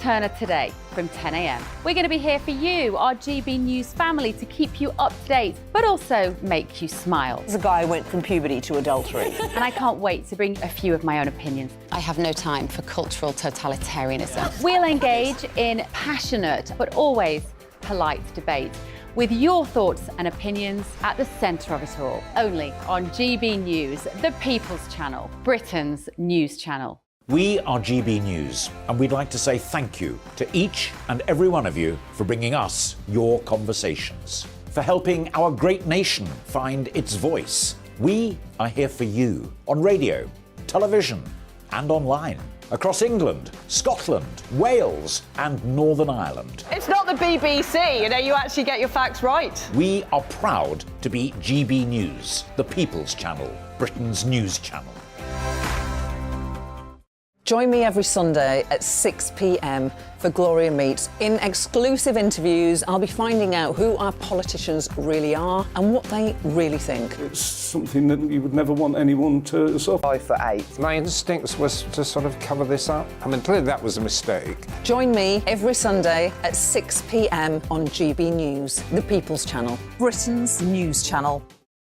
Turner today from 10 a.m. We're going to be here for you, our GB News family, to keep you up to date, but also make you smile. The guy went from puberty to adultery. And I can't wait to bring a few of my own opinions. I have no time for cultural totalitarianism. We'll engage in passionate, but always polite debate, with your thoughts and opinions at the centre of it all. Only on GB News, the People's Channel, Britain's news channel. We are GB News, and we'd like to say thank you to each and every one of you for bringing us your conversations, for helping our great nation find its voice. We are here for you on radio, television, and online, across England, Scotland, Wales, and Northern Ireland. It's not the BBC, you actually get your facts right. We are proud to be GB News, the People's Channel, Britain's news channel. Join me every Sunday at 6 p.m. for Gloria Meets. In exclusive interviews, I'll be finding out who our politicians really are and what they really think. It's something that you would never want anyone to suffer. 5 for 8. My instincts was to sort of cover this up. I mean, clearly that was a mistake. Join me every Sunday at 6 p.m. on GB News, the People's Channel, Britain's news channel.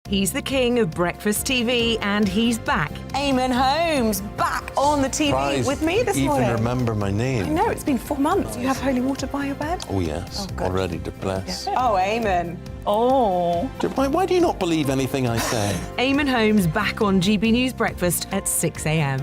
He's the king of breakfast TV, and he's back. Eamon Holmes, back on the TV with me this morning. Even remember my name. I know, it's been 4 months. Do you have holy water by your bed? Oh, yes. Oh, already to bless. Yeah. Oh, Eamon. Oh. Why do you not believe anything I say? Eamon Holmes back on GB News Breakfast at 6 a.m.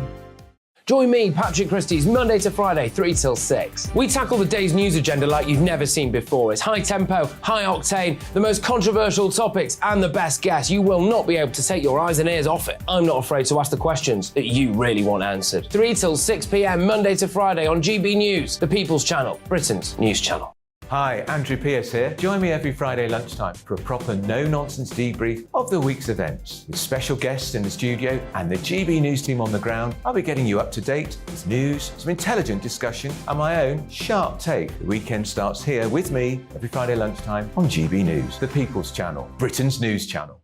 Join me, Patrick Christie's, Monday to Friday, 3 till 6. We tackle the day's news agenda like you've never seen before. It's high tempo, high octane, the most controversial topics, and the best guests. You will not be able to take your eyes and ears off it. I'm not afraid to ask the questions that you really want answered. 3 till 6 p.m, Monday to Friday on GB News, the People's Channel, Britain's news channel. Hi, Andrew Pierce here. Join me every Friday lunchtime for a proper no-nonsense debrief of the week's events. With special guests in the studio and the GB News team on the ground, I'll be getting you up to date with news, some intelligent discussion, and my own sharp take. The weekend starts here with me every Friday lunchtime on GB News, the People's Channel, Britain's news channel.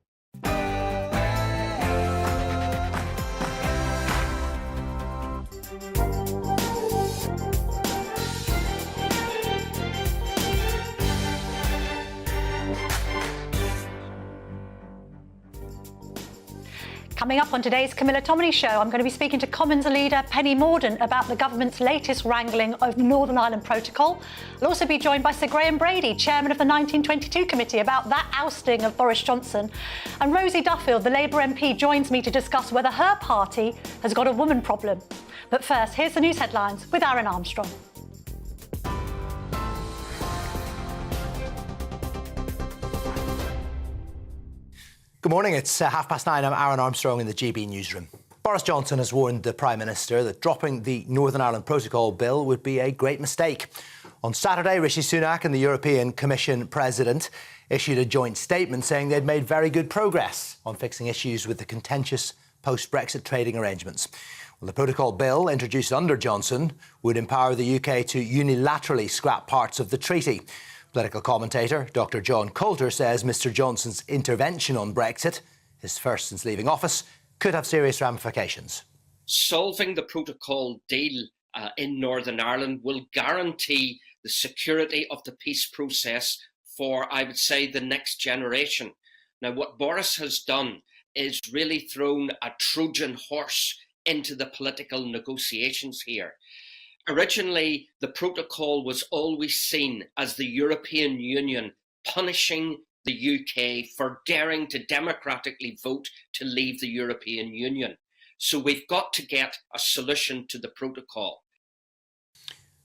Coming up on today's Camilla Tominey show, I'm going to be speaking to Commons leader Penny Mordaunt about the government's latest wrangling over the Northern Ireland Protocol. I'll also be joined by Sir Graham Brady, chairman of the 1922 committee, about that ousting of Boris Johnson. And Rosie Duffield, the Labour MP, joins me to discuss whether her party has got a woman problem. But first, here's the news headlines with Aaron Armstrong. Good morning, it's 9:30. I'm Aaron Armstrong in the GB newsroom. Boris Johnson has warned the Prime Minister that dropping the Northern Ireland Protocol bill would be a great mistake. On Saturday, Rishi Sunak and the European Commission President issued a joint statement saying they'd made very good progress on fixing issues with the contentious post-Brexit trading arrangements. Well, the Protocol bill, introduced under Johnson, would empower the UK to unilaterally scrap parts of the treaty. Political commentator Dr John Coulter says Mr Johnson's intervention on Brexit, his first since leaving office, could have serious ramifications. Solving the protocol deal in Northern Ireland will guarantee the security of the peace process for, I would say, the next generation. Now, what Boris has done is really thrown a Trojan horse into the political negotiations here. Originally, the protocol was always seen as the European Union punishing the UK for daring to democratically vote to leave the European Union. So we've got to get a solution to the protocol.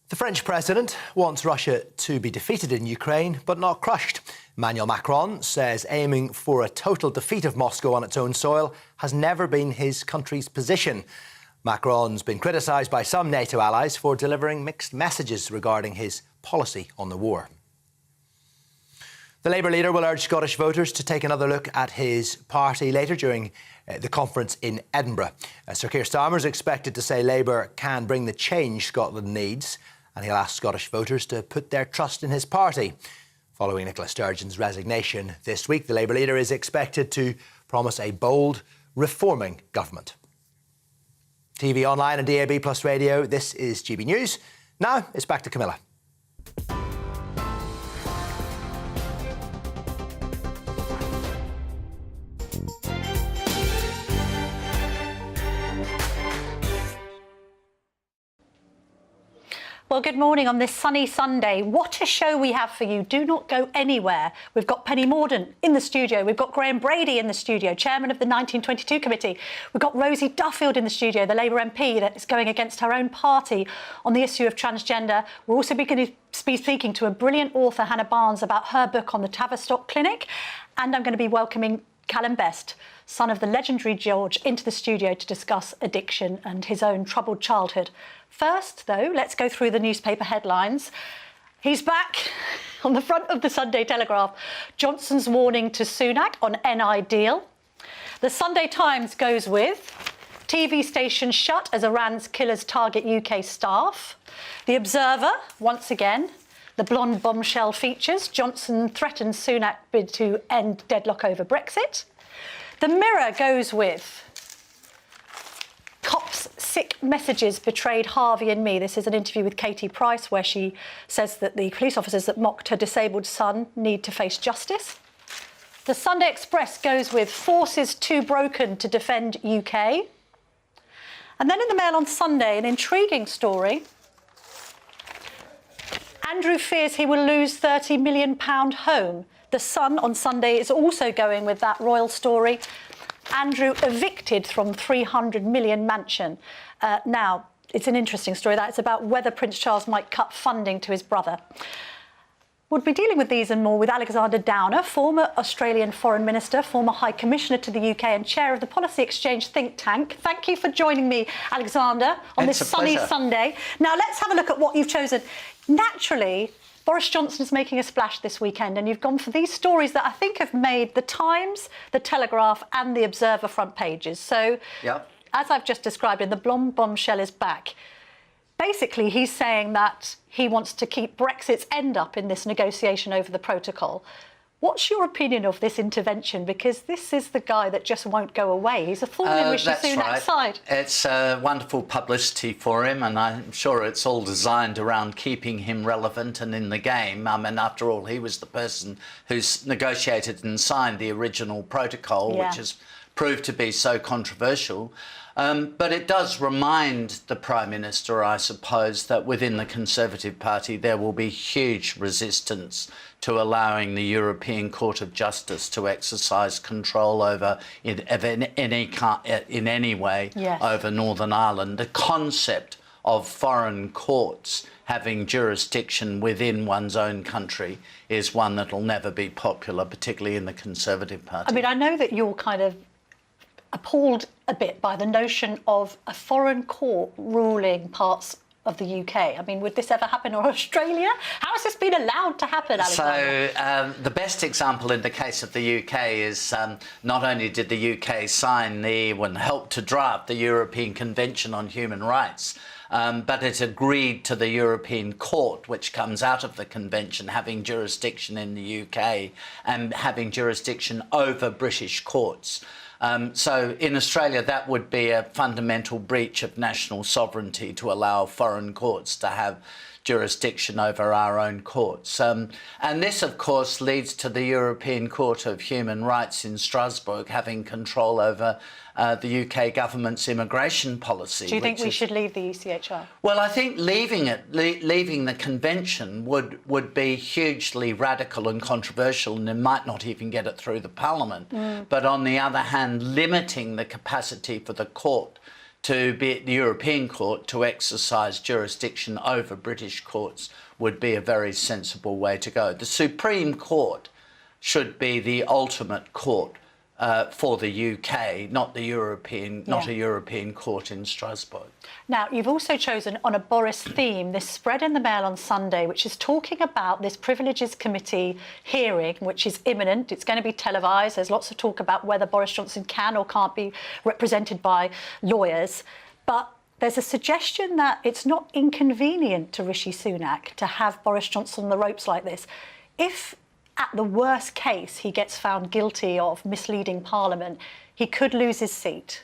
The French president wants Russia to be defeated in Ukraine, but not crushed. Emmanuel Macron says aiming for a total defeat of Moscow on its own soil has never been his country's position. Macron's been criticised by some NATO allies for delivering mixed messages regarding his policy on the war. The Labour leader will urge Scottish voters to take another look at his party later during the conference in Edinburgh. Sir Keir Starmer is expected to say Labour can bring the change Scotland needs, and he'll ask Scottish voters to put their trust in his party. Following Nicola Sturgeon's resignation this week, the Labour leader is expected to promise a bold, reforming government. TV, online and DAB+ radio, this is GB News. Now it's back to Camilla. Well, good morning on this sunny Sunday. What a show we have for you. Do not go anywhere. We've got Penny Mordaunt in the studio. We've got Graham Brady in the studio, chairman of the 1922 committee. We've got Rosie Duffield in the studio, the Labour MP that is going against her own party on the issue of transgender. We're also going to be speaking to a brilliant author, Hannah Barnes, about her book on the Tavistock Clinic. And I'm going to be welcoming Callum Best, son of the legendary George, into the studio to discuss addiction and his own troubled childhood. First, though, let's go through the newspaper headlines. He's back on the front of the Sunday Telegraph. Johnson's warning to Sunak on NI deal. The Sunday Times goes with TV station shut as Iran's killers target UK staff. The Observer, once again, the blonde bombshell features. Johnson threatens Sunak bid to end deadlock over Brexit. The Mirror goes with cops' sick messages betrayed Harvey and me. This is an interview with Katie Price where she says that the police officers that mocked her disabled son need to face justice. The Sunday Express goes with forces too broken to defend UK. And then in the Mail on Sunday, an intriguing story. Andrew fears he will lose £30 million home. The Sun on Sunday is also going with that royal story. Andrew evicted from £300 million mansion. Now, it's an interesting story. That's about whether Prince Charles might cut funding to his brother. We'll be dealing with these and more with Alexander Downer, former Australian Foreign Minister, former High Commissioner to the UK and chair of the Policy Exchange think tank. Thank you for joining me, Alexander, on this sunny Sunday. Now, let's have a look at what you've chosen. Naturally, Boris Johnson is making a splash this weekend, and you've gone for these stories that I think have made the Times, the Telegraph and the Observer front pages. So, as I've just described, the blonde bombshell is back. Basically, he's saying that he wants to keep Brexit's end up in this negotiation over the protocol. What's your opinion of this intervention? Because this is the guy that just won't go away. He's a thorn in Rishi Sunak's side. It's wonderful publicity for him, and I'm sure it's all designed around keeping him relevant and in the game. I mean, after all, he was the person who's negotiated and signed the original protocol, which has proved to be so controversial. But it does remind the Prime Minister, I suppose, that within the Conservative Party there will be huge resistance to allowing the European Court of Justice to exercise control over, in any way, over Northern Ireland. The concept of foreign courts having jurisdiction within one's own country is one that will never be popular, particularly in the Conservative Party. I mean, I know that you're kind of appalled a bit by the notion of a foreign court ruling parts of the UK. I mean, would this ever happen in Australia? How has this been allowed to happen, Alexander? So the best example in the case of the UK is not only did the UK sign and help to draft the European Convention on Human Rights, but it agreed to the European Court, which comes out of the convention, having jurisdiction in the UK and having jurisdiction over British courts. So in Australia, that would be a fundamental breach of national sovereignty to allow foreign courts to have jurisdiction over our own courts. And this, of course, leads to the European Court of Human Rights in Strasbourg having control over the UK government's immigration policy. Do you think we should leave the ECHR? Well, I think leaving the convention would be hugely radical and controversial, and it might not even get it through the Parliament. But on the other hand, limiting the capacity for the court to be the European Court to exercise jurisdiction over British courts would be a very sensible way to go. The Supreme Court should be the ultimate court for the UK, not a European court in Strasbourg. Now, you've also chosen on a Boris theme this spread in the Mail on Sunday, which is talking about this Privileges Committee hearing, which is imminent. It's going to be televised. There's lots of talk about whether Boris Johnson can or can't be represented by lawyers. But there's a suggestion that it's not inconvenient to Rishi Sunak to have Boris Johnson on the ropes like this. If at the worst case, he gets found guilty of misleading Parliament, he could lose his seat.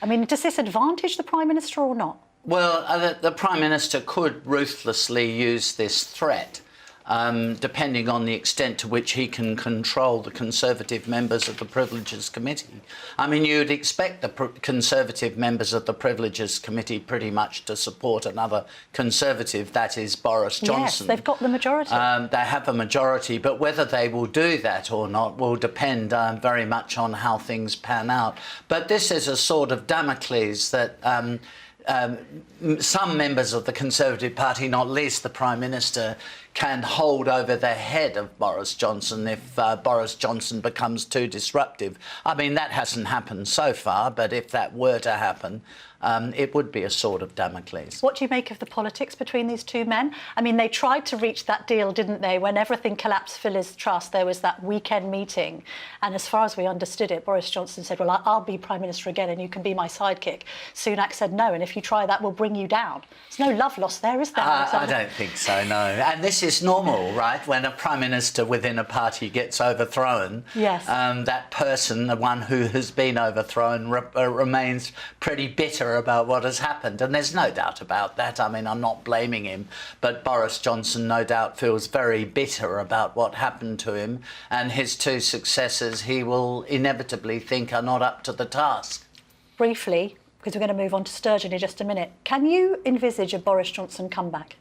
I mean, does this advantage the Prime Minister or not? Well, the Prime Minister could ruthlessly use this threat, depending on the extent to which he can control the Conservative members of the Privileges Committee. I mean, you'd expect the Conservative members of the Privileges Committee pretty much to support another Conservative, that is Boris Johnson. Yes, they've got the majority. They have a majority, but whether they will do that or not will depend very much on how things pan out. But this is a sword of Damocles that some members of the Conservative Party, not least the Prime Minister, can hold over the head of Boris Johnson if Boris Johnson becomes too disruptive. I mean, that hasn't happened so far, but if that were to happen, it would be a sword of Damocles. What do you make of the politics between these two men? I mean, they tried to reach that deal, didn't they? When everything collapsed for Liz Truss, there was that weekend meeting. And as far as we understood it, Boris Johnson said, well, I'll be Prime Minister again and you can be my sidekick. Sunak said, no, and if you try that, we'll bring you down. There's no love lost there, is there? I don't think so, no. And this is normal, right? When a Prime Minister within a party gets overthrown, yes. That person, the one who has been overthrown, remains pretty bitter about what has happened. And there's no doubt about that. I mean, I'm not blaming him, but Boris Johnson no doubt feels very bitter about what happened to him, and his two successors he will inevitably think are not up to the task. Briefly, because we're going to move on to Sturgeon in just a minute, can you envisage a Boris Johnson comeback?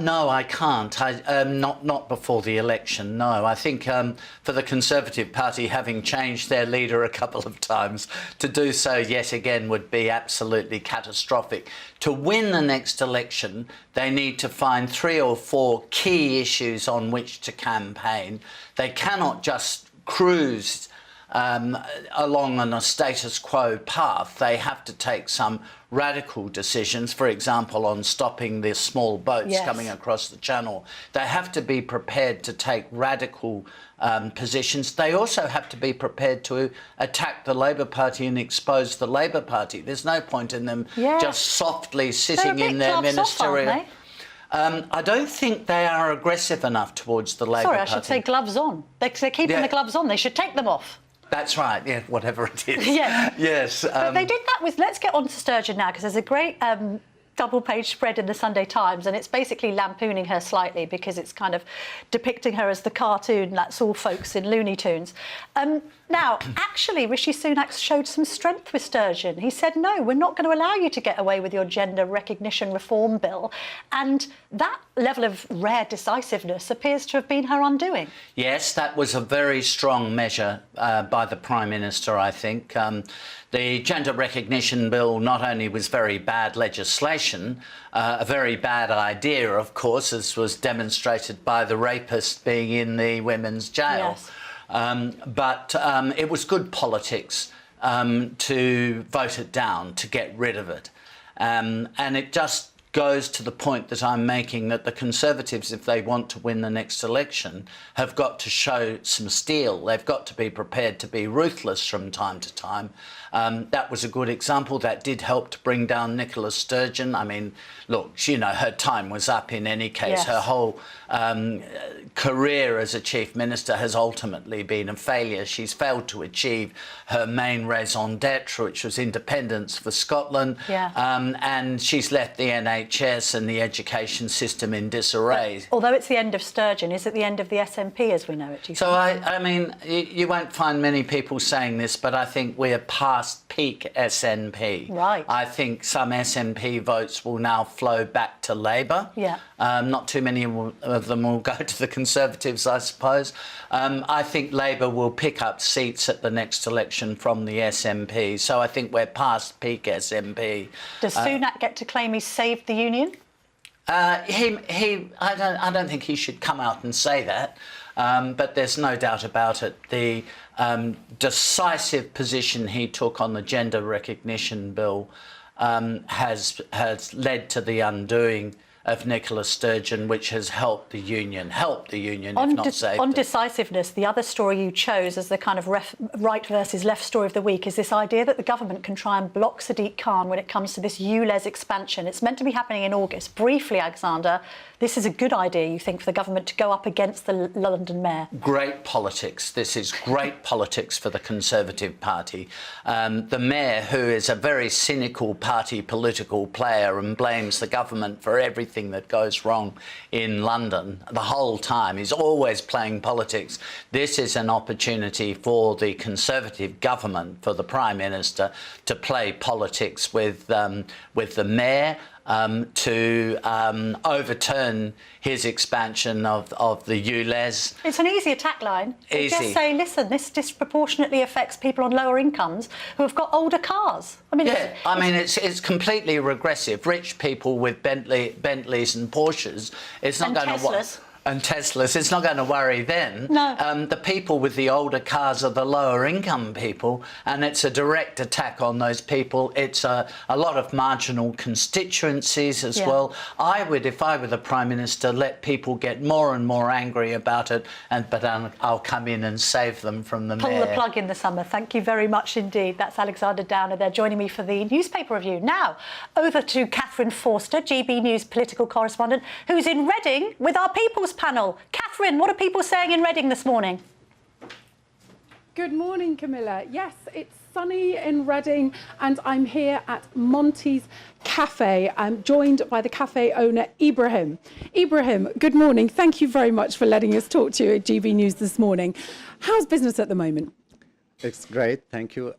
No, I can't. Not before the election, no. I think for the Conservative Party, having changed their leader a couple of times, to do so yet again would be absolutely catastrophic. To win the next election, they need to find 3 or 4 key issues on which to campaign. They cannot just cruise along on a status quo path. They have to take some radical decisions, for example, on stopping the small boats coming across the channel. They have to be prepared to take radical positions. They also have to be prepared to attack the Labour Party and expose the Labour Party. There's no point in them just softly sitting in their ministerial... I don't think they are aggressive enough towards the Labour Party. Sorry, I should say gloves on. They're keeping the gloves on. They should take them off. That's right, yeah, whatever it is. Yes. Yes. But they did that with... Let's get on to Sturgeon now, because there's a great double-page spread in the Sunday Times, and it's basically lampooning her slightly because it's kind of depicting her as the cartoon that's all folks in Looney Tunes. Now, actually, Rishi Sunak showed some strength with Sturgeon. He said, no, we're not going to allow you to get away with your gender recognition reform bill. And that level of rare decisiveness appears to have been her undoing. Yes, that was a very strong measure by the Prime Minister, I think. The gender recognition bill not only was very bad legislation, a very bad idea, of course, as was demonstrated by the rapist being in the women's jail. Yes. But it was good politics to vote it down, to get rid of it. And it just goes to the point that I'm making, that the Conservatives, if they want to win the next election, have got to show some steel. They've got to be prepared to be ruthless from time to time. That was a good example. That did help to bring down Nicola Sturgeon. I mean, look, you know, her time was up in any case. Yes. Her whole career as a Chief Minister has ultimately been a failure. She's failed to achieve her main raison d'etre, which was independence for Scotland. Yeah. And she's left the NHS and the education system in disarray. But, although it's the end of Sturgeon, is it the end of the SNP as we know it? Do you So, think? I mean, you won't find many people saying this, but I think we're past peak SNP. Right. I think some SNP votes will now flow back to Labour. Yeah. Not too many of them will go to the Conservatives, I suppose. I think Labour will pick up seats at the next election from the SNP. So I think we're past peak SNP. Does Sunak get to claim he saved the union? I don't think he should come out and say that. But there's no doubt about it. The decisive position he took on the gender recognition bill has led to the undoing of Nicola Sturgeon, which has helped the union, if not saved On it. decisiveness, the other story you chose as the kind of right versus left story of the week is this idea that the government can try and block Sadiq Khan when it comes to this ULEZ expansion. It's meant to be happening in August. Briefly, Alexander, this is a good idea, you think, for the government to go up against the London mayor? Great politics. This is great politics for the Conservative Party. The mayor, who is a very cynical party political player and blames the government for everything that goes wrong in London the whole time, is always playing politics. This is an opportunity for the Conservative government, for the Prime Minister, to play politics with the mayor, to overturn his expansion of the ULEZ. It's an easy attack line. Easy. Just say, listen, this disproportionately affects people on lower incomes who have got older cars. I mean, it's completely regressive. Rich people with Bentleys and Porsches, it's not going to and Teslas, it's not going to worry them. No. The people with the older cars are the lower income people, and it's a direct attack on those people. It's a lot of marginal constituencies as well. I would, if I were the Prime Minister, let people get more and more angry about it, but I'll come in and save them from the mayor. Pull the plug in the summer. Thank you very much indeed. That's Alexander Downer there joining me for the newspaper review. Now, over to Catherine Forster, GB News political correspondent, who's in Reading with our People's Panel. Catherine, what are people saying in Reading this morning? Good morning, Camilla. Yes, it's sunny in Reading and I'm here at Monty's Cafe. I'm joined by the cafe owner, Ibrahim. Ibrahim, good morning. Thank you very much for letting us talk to you at GB News this morning. How's business at the moment? It's great, thank you.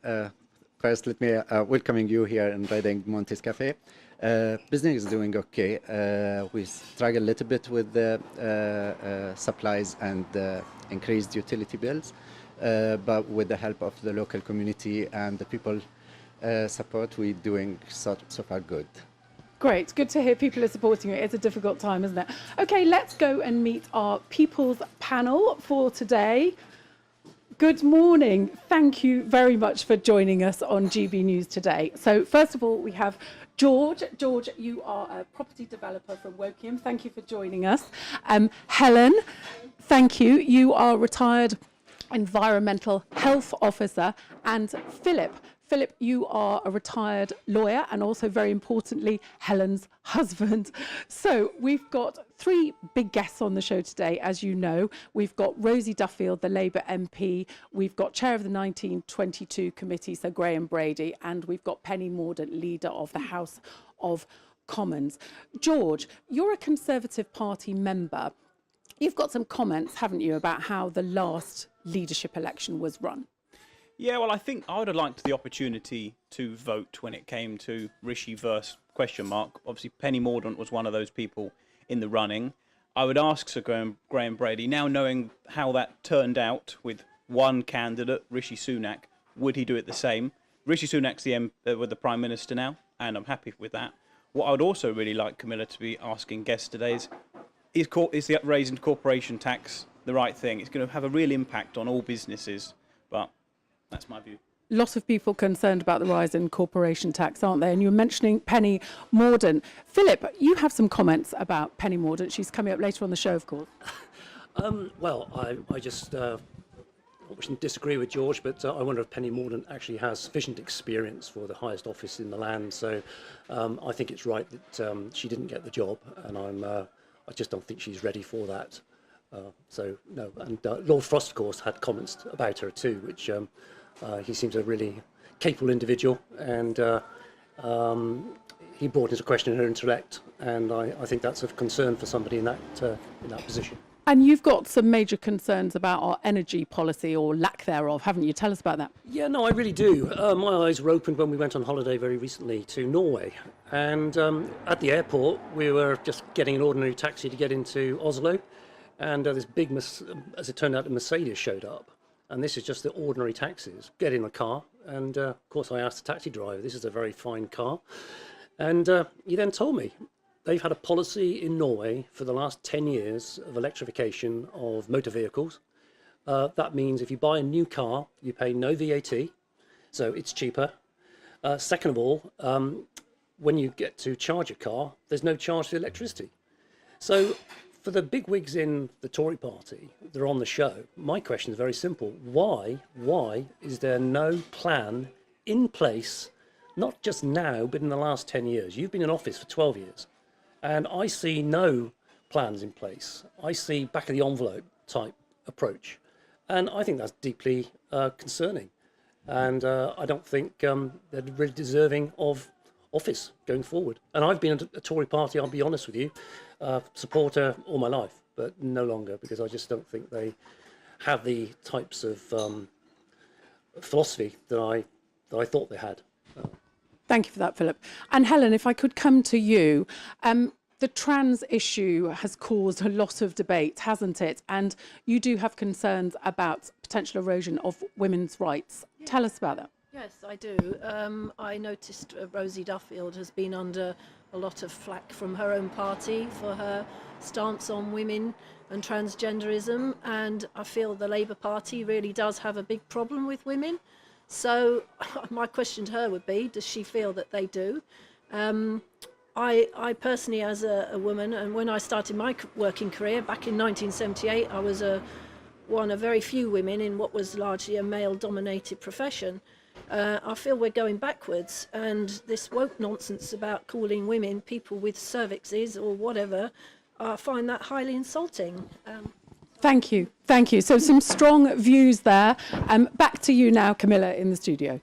First, let me welcoming you here in Reading, Monty's Cafe. Business is doing okay. We struggle a little bit with the supplies and increased utility bills, but with the help of the local community and the people support, we're doing so far good. Great, good to hear people are supporting you. It's a difficult time, isn't it? Okay, let's go and meet our People's Panel for today. Good morning. Thank you very much for joining us on GB News today. So first of all, we have George. George, you are a property developer from Wokingham. Thank you for joining us. Helen, thank you. You are retired environmental health officer. And Philip, you are a retired lawyer and also, very importantly, Helen's husband. So we've got three big guests on the show today, as you know. We've got Rosie Duffield, the Labour MP. We've got chair of the 1922 committee, Sir Graham Brady. And we've got Penny Mordaunt, leader of the House of Commons. George, you're a Conservative Party member. You've got some comments, haven't you, about how the last leadership election was run? Yeah, well, I think I would have liked the opportunity to vote when it came to Rishi versus ? Obviously, Penny Mordaunt was one of those people in the running. I would ask Sir Graham Brady, now knowing how that turned out with one candidate, Rishi Sunak, would he do it the same? Rishi Sunak's with the Prime Minister now, and I'm happy with that. What I would also really like Camilla to be asking guests today is the raising corporation tax the right thing? It's going to have a real impact on all businesses, but that's my view. Lots of people concerned about the rise in corporation tax, aren't they? And you're mentioning Penny Mordaunt. Philip, you have some comments about Penny Mordaunt. She's coming up later on the show, of course. Well, I just wouldn't disagree with George, but I wonder if Penny Mordaunt actually has sufficient experience for the highest office in the land. So I think it's right that she didn't get the job, and I just don't think she's ready for that. So no, and Lord Frost, of course, had comments about her too, which he seems a really capable individual, and he brought into question her intellect, and I think that's of concern for somebody in that position. And you've got some major concerns about our energy policy, or lack thereof, haven't you? Tell us about that. Yeah, no, I really do. My eyes were opened when we went on holiday very recently to Norway, and at the airport we were just getting an ordinary taxi to get into Oslo. And this big, as it turned out, a Mercedes showed up. And this is just the ordinary taxis. Get in the car. And, of course, I asked the taxi driver, this is a very fine car. And he then told me they've had a policy in Norway for the last 10 years of electrification of motor vehicles. That means if you buy a new car, you pay no VAT, so it's cheaper. Second of all, when you get to charge a car, there's no charge for electricity. So for the big wigs in the Tory party, they're on the show. My question is very simple. Why is there no plan in place, not just now, but in the last 10 years? You've been in office for 12 years, and I see no plans in place. I see back of the envelope type approach, and I think that's deeply concerning. And I don't think they're really deserving of office going forward. And I've been a Tory party, I'll be honest with you, supporter all my life, but no longer, because I just don't think they have the types of philosophy that I thought they had. Thank you for that, Philip. And Helen, if I could come to you. The trans issue has caused a lot of debate, hasn't it? And you do have concerns about potential erosion of women's rights. Tell us about that. Yes, I do. I noticed Rosie Duffield has been under a lot of flack from her own party for her stance on women and transgenderism, and I feel the Labour Party really does have a big problem with women. So my question to her would be, does she feel that they do? I personally, as a woman, and when I started my working career back in 1978, I was one of very few women in what was largely a male-dominated profession. I feel we're going backwards, and this woke nonsense about calling women people with cervixes or whatever, I find that highly insulting. Thank you. Thank you. So some strong views there. Back to you now, Camilla, in the studio.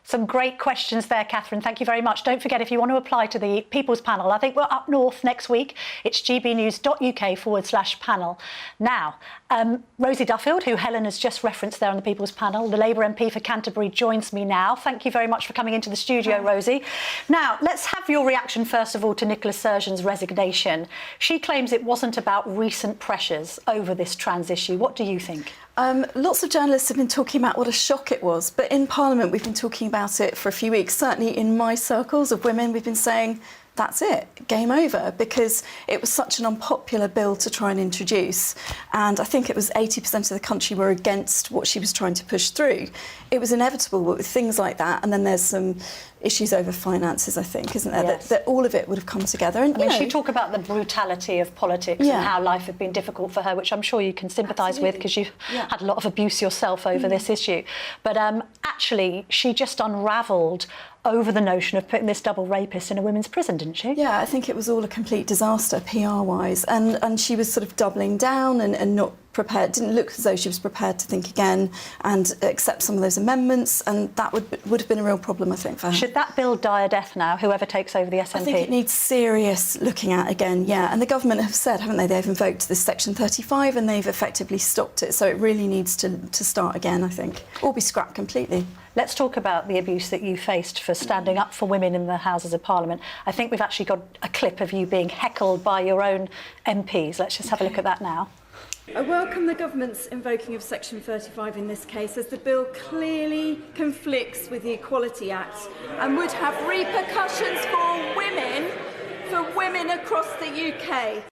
Some great questions there, Catherine. Thank you very much. Don't forget, if you want to apply to the People's Panel, I think we're up north next week. It's gbnews.uk/panel. Now, Rosie Duffield, who Helen has just referenced there on the People's Panel, the Labour MP for Canterbury, joins me now. Thank you very much for coming into the studio, Rosie. Now, let's have your reaction, first of all, to Nicola Sturgeon's resignation. She claims it wasn't about recent pressures over this trans issue. What do you think? Lots of journalists have been talking about what a shock it was, but in Parliament we've been talking about it for a few weeks. Certainly in my circles of women, we've been saying, that's it, game over, because it was such an unpopular bill to try and introduce. And I think it was 80% of the country were against what she was trying to push through. It was inevitable with things like that. And then there's some issues over finances, I think, isn't there? Yes. That all of it would have come together. And, I mean, she talked about the brutality of politics and how life had been difficult for her, which I'm sure you can sympathise with because you've had a lot of abuse yourself over this issue. But actually, she just unravelled over the notion of putting this double rapist in a women's prison, didn't she? Yeah, I think it was all a complete disaster, PR-wise. And she was sort of doubling down and not prepared, didn't look as though she was prepared to think again and accept some of those amendments, and that would have been a real problem, I think, for her. Should that bill die a death now, whoever takes over the SNP? I think it needs serious looking at again, yeah. And the government have said, haven't they, they've invoked this Section 35 and they've effectively stopped it, so it really needs to start again, I think, or be scrapped completely. Let's talk about the abuse that you faced for standing up for women in the Houses of Parliament. I think we've actually got a clip of you being heckled by your own MPs. Let's just have a look at that now. I welcome the government's invoking of Section 35 in this case, as the bill clearly conflicts with the Equality Act and would have repercussions for women across the UK.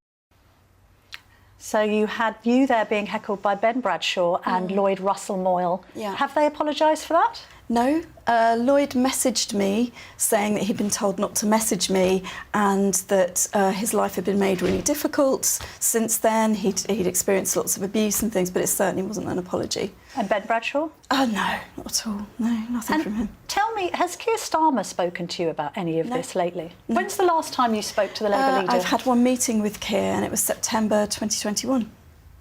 So you had you there being heckled by Ben Bradshaw and Lloyd Russell Moyle. Yeah. Have they apologised for that? No. Lloyd messaged me saying that he'd been told not to message me and that his life had been made really difficult since then. He'd experienced lots of abuse and things, but it certainly wasn't an apology. And Ben Bradshaw? No, not at all. No, nothing from him. Tell me, has Keir Starmer spoken to you about any of this lately? No. When's the last time you spoke to the Labour leader? I've had one meeting with Keir and it was September 2021.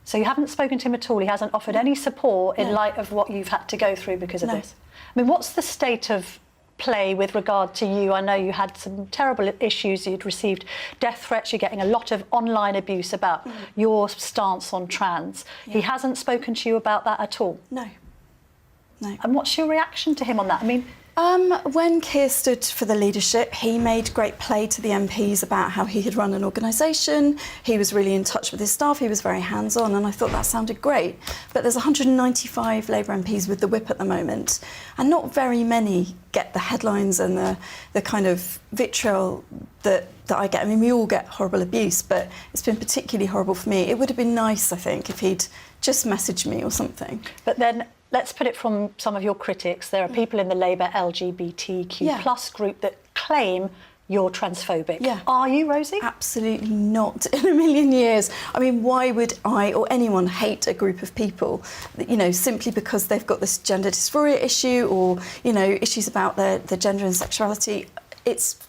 So you haven't spoken to him at all? He hasn't offered any support in light of what you've had to go through because of this? I mean, what's the state of play with regard to you? I know you had some terrible issues. You'd received death threats. You're getting a lot of online abuse about your stance on trans. He hasn't spoken to you about that at all? No. No. And what's your reaction to him on that? I mean, when Keir stood for the leadership, he made great play to the MPs about how he had run an organisation. He was really in touch with his staff. He was very hands-on, and I thought that sounded great. But there's 195 Labour MPs with the whip at the moment, and not very many get the headlines and the kind of vitriol that I get. I mean, we all get horrible abuse, but it's been particularly horrible for me. It would have been nice, I think, if he'd just messaged me or something. But then let's put it from some of your critics. There are people in the Labour LGBTQ plus group that claim you're transphobic. Yeah. Are you, Rosie? Absolutely not in a million years. I mean, why would I or anyone hate a group of people, you know, simply because they've got this gender dysphoria issue or, you know, issues about their gender and sexuality? It's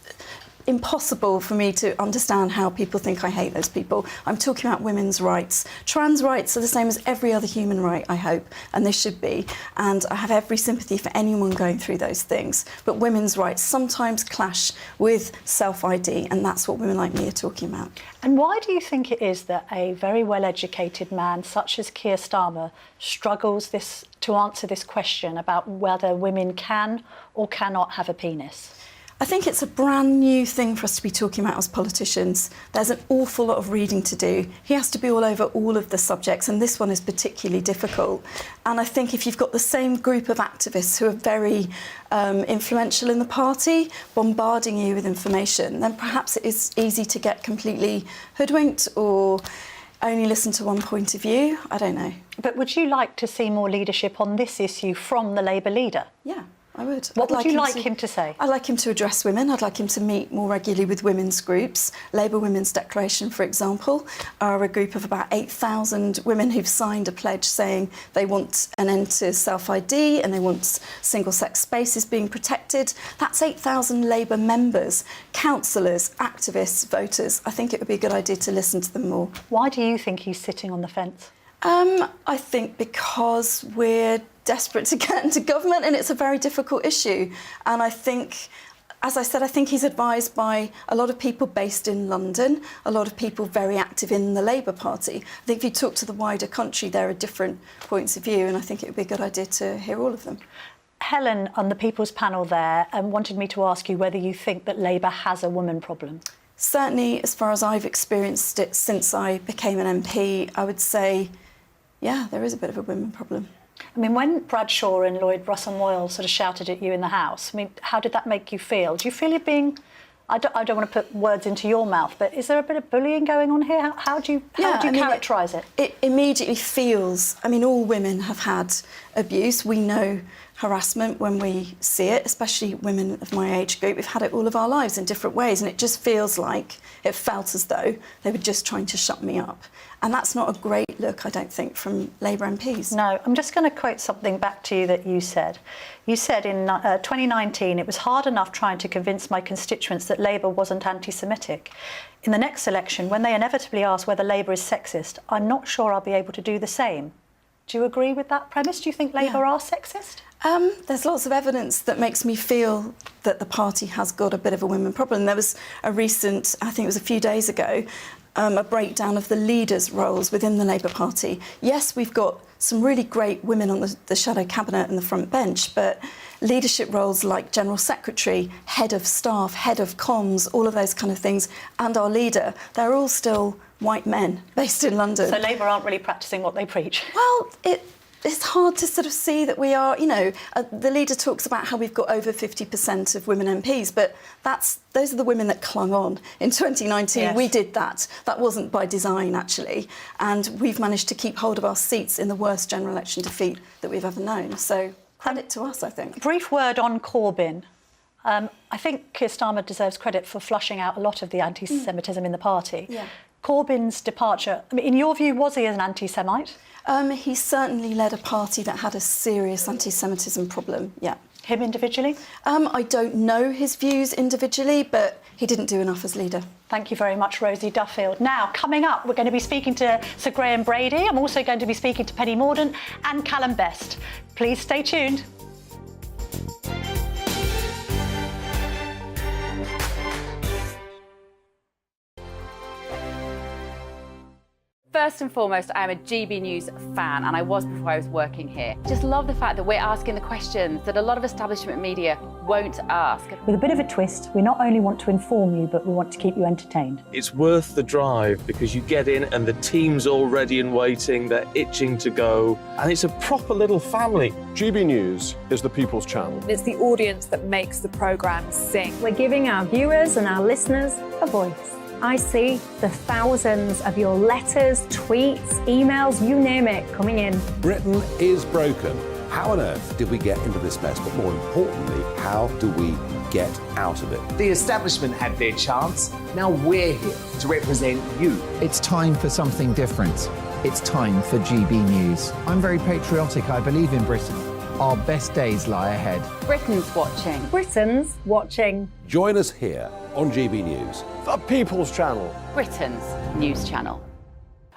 impossible for me to understand how people think I hate those people. I'm talking about women's rights. Trans rights are the same as every other human right, I hope, and they should be. And I have every sympathy for anyone going through those things. But women's rights sometimes clash with self-ID, and that's what women like me are talking about. And why do you think it is that a very well-educated man such as Keir Starmer struggles to answer this question about whether women can or cannot have a penis? I think it's a brand new thing for us to be talking about as politicians. There's an awful lot of reading to do. He has to be all over all of the subjects, and this one is particularly difficult. And I think if you've got the same group of activists who are very influential in the party, bombarding you with information, then perhaps it is easy to get completely hoodwinked or only listen to one point of view. I don't know. But would you like to see more leadership on this issue from the Labour leader? Yeah. I would. What would you like him to say? I'd like him to address women. I'd like him to meet more regularly with women's groups. Labour Women's Declaration, for example, are a group of about 8,000 women who've signed a pledge saying they want an end to self-ID and they want single-sex spaces being protected. That's 8,000 Labour members, councillors, activists, voters. I think it would be a good idea to listen to them more. Why do you think he's sitting on the fence? I think because we're desperate to get into government and it's a very difficult issue. And I think, as I said, I think he's advised by a lot of people based in London, a lot of people very active in the Labour Party. I think if you talk to the wider country, there are different points of view, and I think it would be a good idea to hear all of them. Helen, on the People's panel there, wanted me to ask you whether you think that Labour has a woman problem. Certainly, as far as I've experienced it since I became an MP, I would say, yeah, there is a bit of a women problem. I mean, when Bradshaw and Lloyd Russell-Moyle sort of shouted at you in the House, I mean, how did that make you feel? Do you feel you're being... I don't want to put words into your mouth, but is there a bit of bullying going on here? How do you characterise it? It immediately feels... I mean, all women have had abuse. We know harassment when we see it, especially women of my age group. We've had it all of our lives in different ways, and it just feels like it felt as though they were just trying to shut me up. And that's not a great look, I don't think, from Labour MPs. No, I'm just going to quote something back to you that you said. You said in 2019, it was hard enough trying to convince my constituents that Labour wasn't anti-Semitic. In the next election, when they inevitably ask whether Labour is sexist, I'm not sure I'll be able to do the same. Do you agree with that premise? Do you think Labour are sexist? There's lots of evidence that makes me feel that the party has got a bit of a women problem. There was a recent, I think it was a few days ago, a breakdown of the leaders' roles within the Labour Party. Yes, we've got some really great women on the shadow cabinet and the front bench, but leadership roles like General Secretary, Head of Staff, Head of Comms, all of those kind of things, and our leader, they're all still white men based in London. So Labour aren't really practising what they preach? Well, it's hard to sort of see that we are, you know, the leader talks about how we've got over 50% of women MPs, but those are the women that clung on in 2019. Yes. We did that. That wasn't by design, actually. And we've managed to keep hold of our seats in the worst general election defeat that we've ever known. So credit to us, I think. Brief word on Corbyn. I think Keir Starmer deserves credit for flushing out a lot of the anti-Semitism in the party. Yeah. Corbyn's departure, I mean, in your view, was he an anti-Semite? He certainly led a party that had a serious anti-Semitism problem, yeah. Him individually? I don't know his views individually, but he didn't do enough as leader. Thank you very much, Rosie Duffield. Now, coming up, we're going to be speaking to Sir Graham Brady. I'm also going to be speaking to Penny Mordaunt and Callum Best. Please stay tuned. First and foremost, I'm a GB News fan, and I was before I was working here. Just love the fact that we're asking the questions that a lot of establishment media won't ask. With a bit of a twist, we not only want to inform you, but we want to keep you entertained. It's worth the drive because you get in and the team's all ready and waiting, they're itching to go, and it's a proper little family. GB News is the people's channel. It's the audience that makes the programme sing. We're giving our viewers and our listeners a voice. I see the thousands of your letters, tweets, emails, you name it, coming in. Britain is broken, How on earth did we get into this mess? But more importantly, how do we get out of it? The establishment had their chance. Now we're here to represent you. It's time for something different. It's time for GB News. I'm very patriotic. I believe in Britain. Our best days lie ahead. Britain's watching. Britain's watching. Join us here on GB News. The People's Channel. Britain's news channel.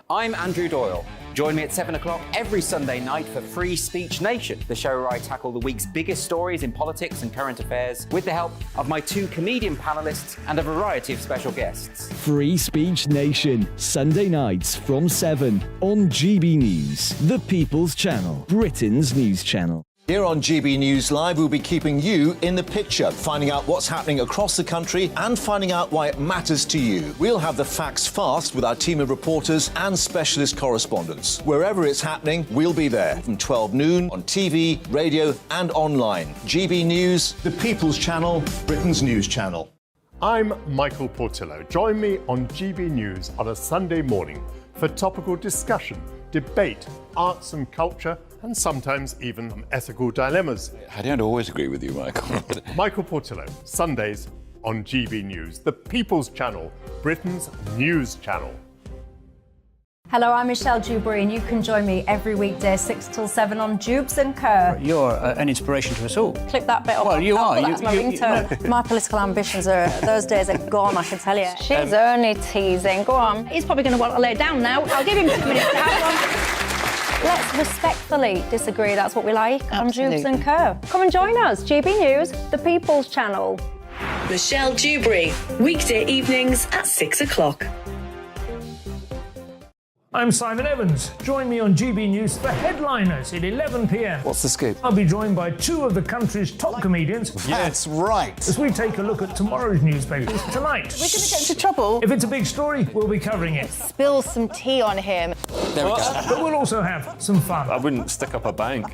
I'm Andrew Doyle. Join me at 7 o'clock every Sunday night for Free Speech Nation, the show where I tackle the week's biggest stories in politics and current affairs with the help of my 2 comedian panellists and a variety of special guests. Free Speech Nation, Sunday nights from 7 on GB News, the People's Channel, Britain's news channel. Here on GB News Live, we'll be keeping you in the picture, finding out what's happening across the country and finding out why it matters to you. We'll have the facts fast with our team of reporters and specialist correspondents. Wherever it's happening, we'll be there from 12 noon on TV, radio and online. GB News, the People's Channel, Britain's news channel. I'm Michael Portillo. Join me on GB News on a Sunday morning for topical discussion, debate, arts and culture, and sometimes even ethical dilemmas. I don't always agree with you, Michael. Michael Portillo, Sundays on GB News, the People's Channel, Britain's news channel. Hello, I'm Michelle Dewberry, and you can join me every weekday 6 till 7 on Jubes and Kerr. You're an inspiration to us all. Clip that bit off. Well, you are. That's my ringtone. My political ambitions those days are gone, I can tell you. She's only teasing. Go on. He's probably going to want to lay down now. I'll give him 2 minutes to have one. Let's respectfully disagree. That's what we like on Jubes and Kerr. Come and join us. GB News, the People's Channel. Michelle Dewberry, weekday evenings at 6 o'clock. I'm Simon Evans. Join me on GB News for Headliners at 11 p.m. What's the scoop? I'll be joined by 2 of the country's top comedians. That's right. As we take a look at tomorrow's newspapers tonight. We're going to get into trouble. If it's a big story, we'll be covering it. Spill some tea on him. There we go. But we'll also have some fun. I wouldn't stick up a bank.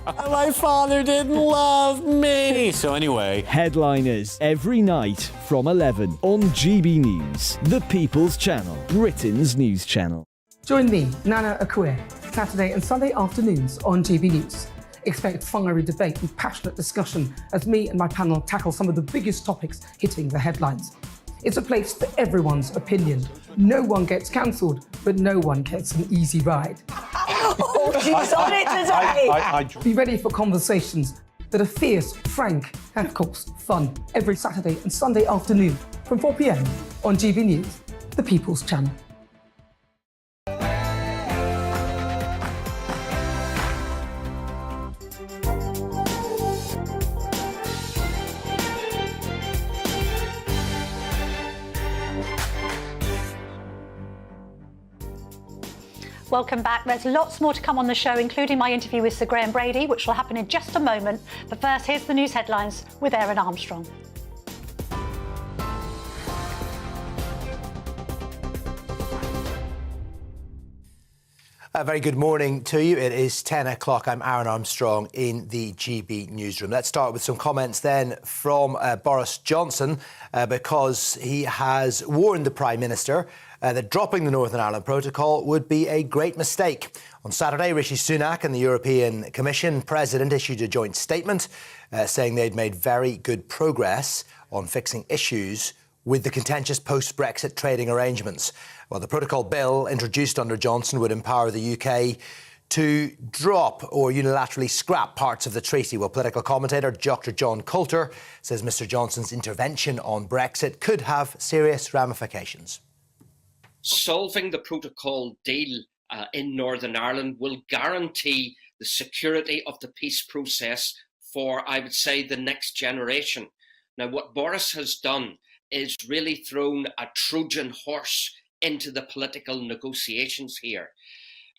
My father didn't love me. So anyway. Headliners every night from 11 on GB News, the People's Channel, Britain's news channel. Join me, Nana Akue, Saturday and Sunday afternoons on GB News. Expect fiery debate and passionate discussion as me and my panel tackle some of the biggest topics hitting the headlines. It's a place for everyone's opinion. No one gets cancelled, but no one gets an easy ride. Oh, she's on it today! Be ready for conversations that are fierce, frank, and of course, fun. Every Saturday and Sunday afternoon from 4 p.m. on GB News, the People's Channel. Welcome back. There's lots more to come on the show, including my interview with Sir Graham Brady, which will happen in just a moment. But first, here's the news headlines with Aaron Armstrong. A very good morning to you. It is 10 o'clock. I'm Aaron Armstrong in the GB newsroom. Let's start with some comments then from Boris Johnson because he has warned the Prime Minister that dropping the Northern Ireland Protocol would be a great mistake. On Saturday, Rishi Sunak and the European Commission President issued a joint statement saying they'd made very good progress on fixing issues with the contentious post-Brexit trading arrangements. Well, the protocol bill introduced under Johnson would empower the UK to drop or unilaterally scrap parts of the treaty. Well, political commentator Dr. John Coulter says Mr. Johnson's intervention on Brexit could have serious ramifications. Solving the protocol deal in Northern Ireland will guarantee the security of the peace process for, I would say, the next generation. Now, what Boris has done is really thrown a Trojan horse into the political negotiations here.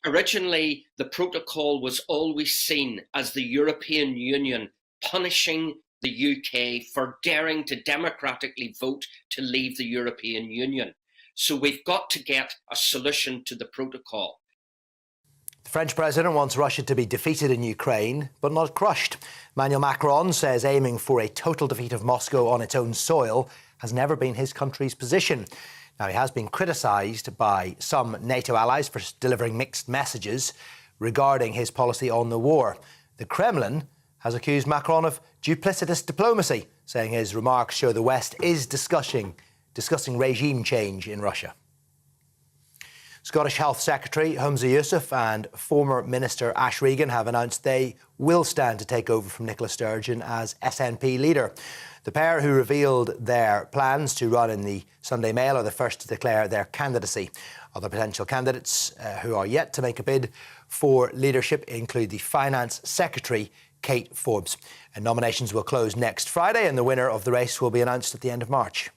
Originally, the protocol was always seen as the European Union punishing the UK for daring to democratically vote to leave the European Union. So we've got to get a solution to the protocol. The French president wants Russia to be defeated in Ukraine, but not crushed. Emmanuel Macron says aiming for a total defeat of Moscow on its own soil has never been his country's position. Now, he has been criticised by some NATO allies for delivering mixed messages regarding his policy on the war. The Kremlin has accused Macron of duplicitous diplomacy, saying his remarks show the West is discussing regime change in Russia. Scottish Health Secretary Humza Yousaf and former Minister Ash Regan have announced they will stand to take over from Nicola Sturgeon as SNP leader. The pair, who revealed their plans to run in the Sunday Mail, are the first to declare their candidacy. Other potential candidates who are yet to make a bid for leadership include the Finance Secretary, Kate Forbes. And nominations will close next Friday, and the winner of the race will be announced at the end of March.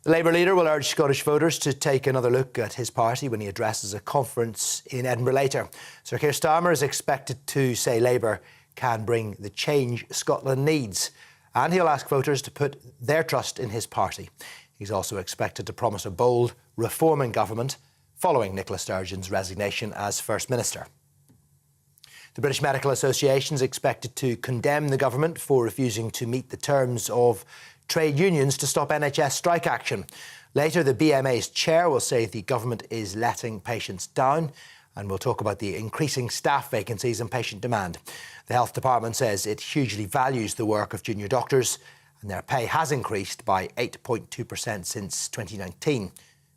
The Labour leader will urge Scottish voters to take another look at his party when he addresses a conference in Edinburgh later. Sir Keir Starmer is expected to say Labour can bring the change Scotland needs, and he'll ask voters to put their trust in his party. He's also expected to promise a bold, reforming government following Nicola Sturgeon's resignation as First Minister. The British Medical Association is expected to condemn the government for refusing to meet the terms of trade unions to stop NHS strike action. Later, the BMA's chair will say the government is letting patients down, and we'll talk about the increasing staff vacancies and patient demand. The Health Department says it hugely values the work of junior doctors, and their pay has increased by 8.2% since 2019.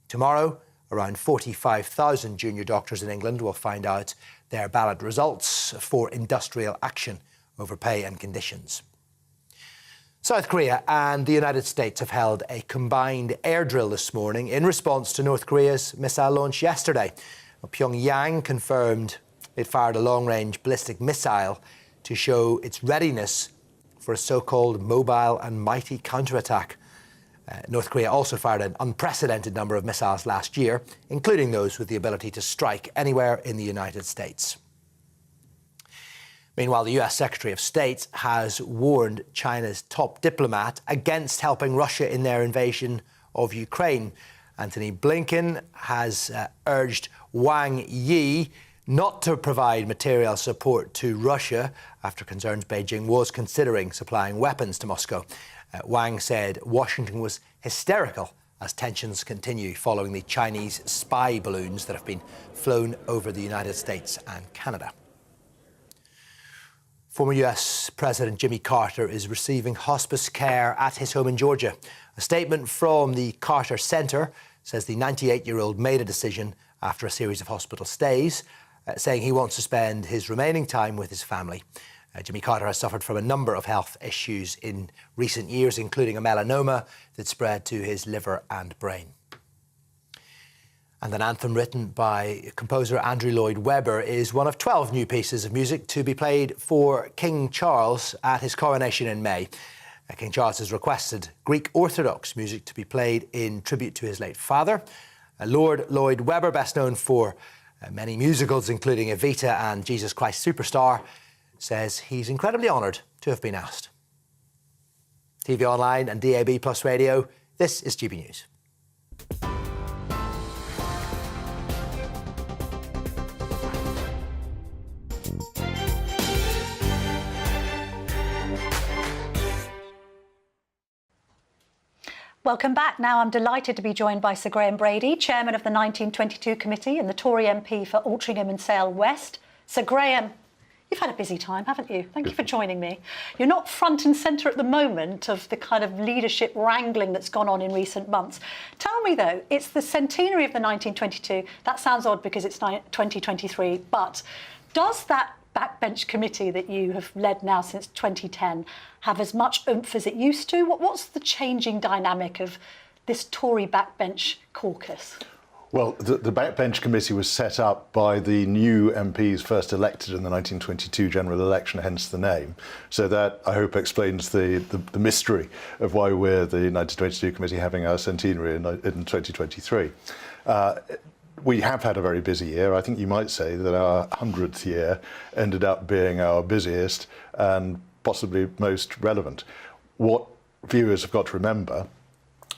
Tomorrow, around 45,000 junior doctors in England will find out their ballot results for industrial action over pay and conditions. South Korea and the United States have held a combined air drill this morning in response to North Korea's missile launch yesterday. Pyongyang confirmed it fired a long-range ballistic missile to show its readiness for a so-called mobile and mighty counterattack. North Korea also fired an unprecedented number of missiles last year, including those with the ability to strike anywhere in the United States. Meanwhile, the US Secretary of State has warned China's top diplomat against helping Russia in their invasion of Ukraine. Antony Blinken has urged Wang Yi not to provide material support to Russia after concerns Beijing was considering supplying weapons to Moscow. Wang said Washington was hysterical as tensions continue following the Chinese spy balloons that have been flown over the United States and Canada. Former US President Jimmy Carter is receiving hospice care at his home in Georgia. A statement from the Carter Center says the 98-year-old made a decision after a series of hospital stays, saying he wants to spend his remaining time with his family. Jimmy Carter has suffered from a number of health issues in recent years, including a melanoma that spread to his liver and brain. And an anthem written by composer Andrew Lloyd Webber is one of 12 new pieces of music to be played for King Charles at his coronation in May. King Charles has requested Greek Orthodox music to be played in tribute to his late father. Lord Lloyd Webber, best known for many musicals, including Evita and Jesus Christ Superstar, says he's incredibly honoured to have been asked. TV Online and DAB Plus Radio, this is GB News. Welcome back. Now I'm delighted to be joined by Sir Graham Brady, Chairman of the 1922 Committee and the Tory MP for Altrincham and Sale West. Sir Graham, you've had a busy time, haven't you? Thank you for joining me. You're not front and centre at the moment of the kind of leadership wrangling that's gone on in recent months. Tell me, though, it's the centenary of the 1922. That sounds odd because it's 2023, but does that backbench committee that you have led now since 2010 have as much oomph as it used to? What's the changing dynamic of this Tory backbench caucus? Well, the backbench committee was set up by the new MPs first elected in the 1922 general election, hence the name. So that, I hope, explains the mystery of why we're the 1922 committee having our centenary in 2023. We have had a very busy year. I think you might say that our 100th year ended up being our busiest and possibly most relevant. What viewers have got to remember,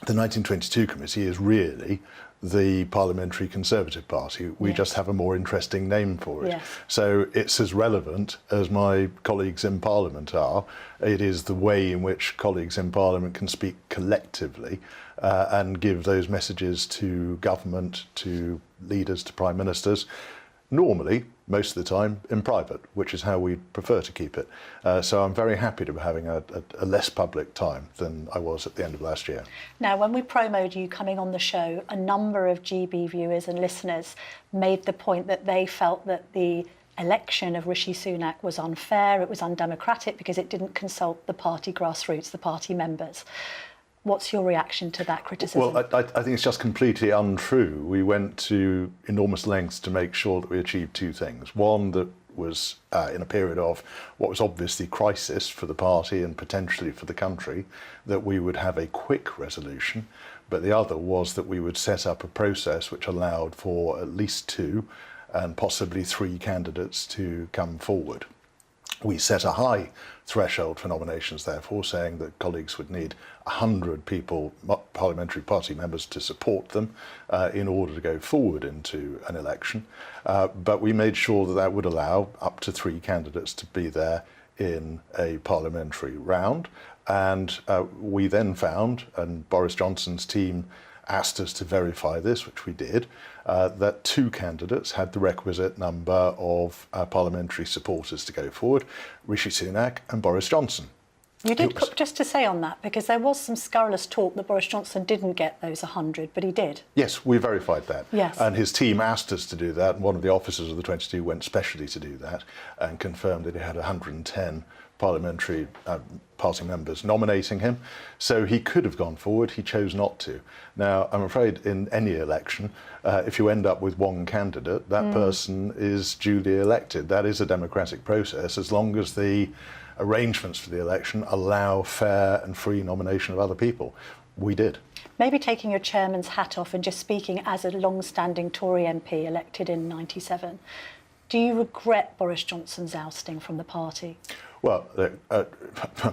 the 1922 committee is really the Parliamentary Conservative Party. We just have a more interesting name for it. Yes. So it's as relevant as my colleagues in Parliament are. It is the way in which colleagues in Parliament can speak collectively and give those messages to government, to leaders, to prime ministers. normally, most of the time, in private, which is how we prefer to keep it. So I'm very happy to be having a less public time than I was at the end of last year. Now, when we promoted you coming on the show, a number of GB viewers and listeners made the point that they felt that the election of Rishi Sunak was unfair, it was undemocratic because it didn't consult the party grassroots, the party members. What's your reaction to that criticism? Well, I think it's just completely untrue. We went to enormous lengths to make sure that we achieved two things. One, that was in a period of what was obviously crisis for the party and potentially for the country, that we would have a quick resolution. But the other was that we would set up a process which allowed for at least 2 and possibly 3 candidates to come forward. We set a high threshold for nominations, therefore, saying that colleagues would need 100 people, parliamentary party members, to support them in order to go forward into an election. But we made sure that that would allow up to 3 candidates to be there in a parliamentary round. And we then found, and Boris Johnson's team asked us to verify this, which we did, that 2 candidates had the requisite number of parliamentary supporters to go forward, Rishi Sunak and Boris Johnson. You did, just to say on that, because there was some scurrilous talk that Boris Johnson didn't get those 100, but he did. Yes, we verified that. Yes. And his team asked us to do that, and one of the officers of the 22 went specially to do that and confirmed that he had 110 parliamentary party members nominating him. So he could have gone forward, he chose not to. Now, I'm afraid in any election, if you end up with 1 candidate, that person is duly elected. That is a democratic process, as long as the arrangements for the election allow fair and free nomination of other people. We did. Maybe taking your chairman's hat off and just speaking as a long-standing Tory MP elected in '97, do you regret Boris Johnson's ousting from the party? Well,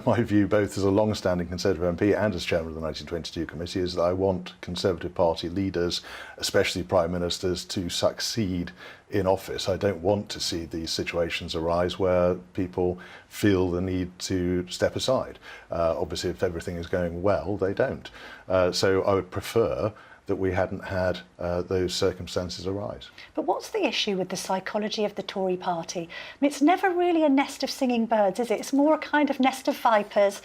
my view, both as a long-standing Conservative MP and as chairman of the 1922 committee, is that I want Conservative Party leaders, especially prime ministers, to succeed in office. I don't want to see these situations arise where people feel the need to step aside. Obviously, if everything is going well, they don't. So I would prefer that we hadn't had those circumstances arise. But what's the issue with the psychology of the Tory party? I mean, it's never really a nest of singing birds, is it? It's more a kind of nest of vipers.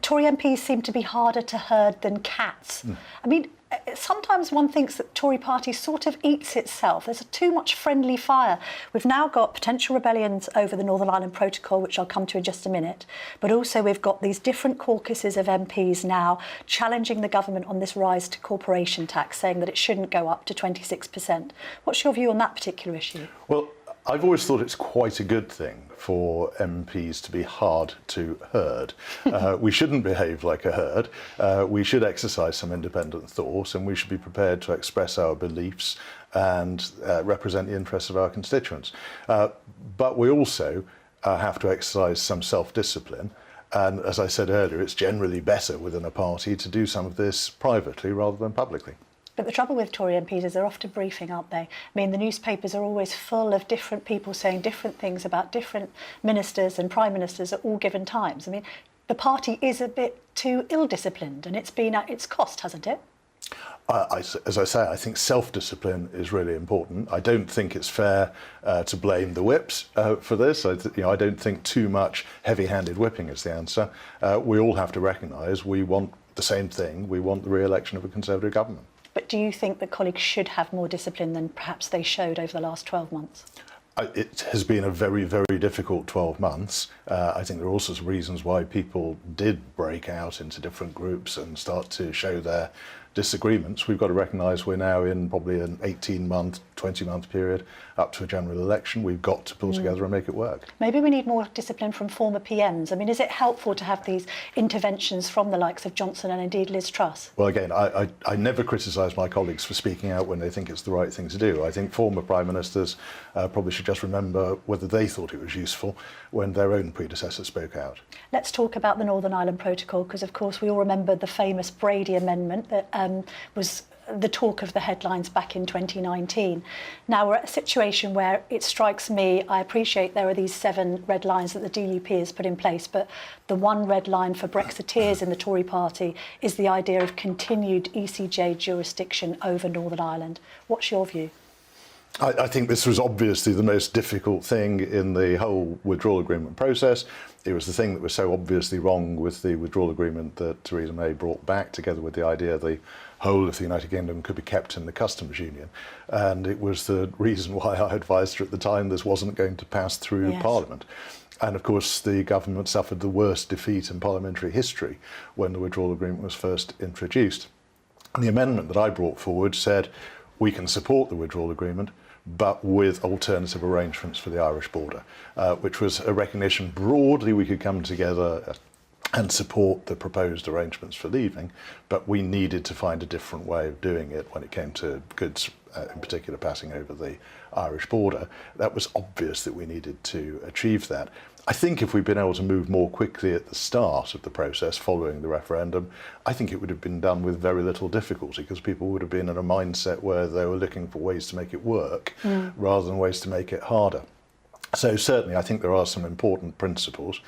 Tory MPs seem to be harder to herd than cats. I mean, sometimes one thinks that the Tory party sort of eats itself. There's too much friendly fire. We've now got potential rebellions over the Northern Ireland Protocol, which I'll come to in just a minute. But also we've got these different caucuses of MPs now challenging the government on this rise to corporation tax, saying that it shouldn't go up to 26%. What's your view on that particular issue? Well, I've always thought it's quite a good thing for MPs to be hard to herd. We shouldn't behave like a herd. We should exercise some independent thought, and we should be prepared to express our beliefs and represent the interests of our constituents. But we also have to exercise some self-discipline. And as I said earlier, it's generally better within a party to do some of this privately rather than publicly. But the trouble with Tory MPs is they're often briefing, aren't they? I mean, the newspapers are always full of different people saying different things about different ministers and prime ministers at all given times. I mean, the party is a bit too ill-disciplined, and it's been at its cost, hasn't it? As I say, I think self-discipline is really important. I don't think it's fair to blame the whips for this. I don't think too much heavy-handed whipping is the answer. We all have to recognise we want the same thing. We want the re-election of a Conservative government. But do you think that colleagues should have more discipline than perhaps they showed over the last 12 months? It has been a very, very difficult 12 months. I think there are all sorts of reasons why people did break out into different groups and start to show their disagreements. We've got to recognise we're now in probably an 18-month, 20-month period up to a general election. We've got to pull together and make it work. Maybe we need more discipline from former PMs. I mean, is it helpful to have these interventions from the likes of Johnson and indeed Liz Truss? Well, again, I never criticise my colleagues for speaking out when they think it's the right thing to do. I think former Prime Ministers probably should just remember whether they thought it was useful when their own predecessors spoke out. Let's talk about the Northern Ireland Protocol, because, of course, we all remember the famous Brady Amendment that was the talk of the headlines back in 2019. Now we're at a situation where it strikes me, I appreciate there are these 7 red lines that the DUP has put in place, but the one red line for Brexiteers in the Tory party is the idea of continued ECJ jurisdiction over Northern Ireland. What's your view? I think this was obviously the most difficult thing in the whole withdrawal agreement process. It was the thing that was so obviously wrong with the withdrawal agreement that Theresa May brought back, together with the idea the whole of the United Kingdom could be kept in the customs union. And it was the reason why I advised her at the time this wasn't going to pass through Parliament. And of course, the government suffered the worst defeat in parliamentary history when the withdrawal agreement was first introduced. And the amendment that I brought forward said we can support the withdrawal agreement, but with alternative arrangements for the Irish border, which was a recognition broadly we could come together and support the proposed arrangements for leaving, but we needed to find a different way of doing it when it came to goods, in particular passing over the Irish border. That was obvious that we needed to achieve that. I think if we'd been able to move more quickly at the start of the process following the referendum, I think it would have been done with very little difficulty, because people would have been in a mindset where they were looking for ways to make it work rather than ways to make it harder. So certainly I think there are some important principles.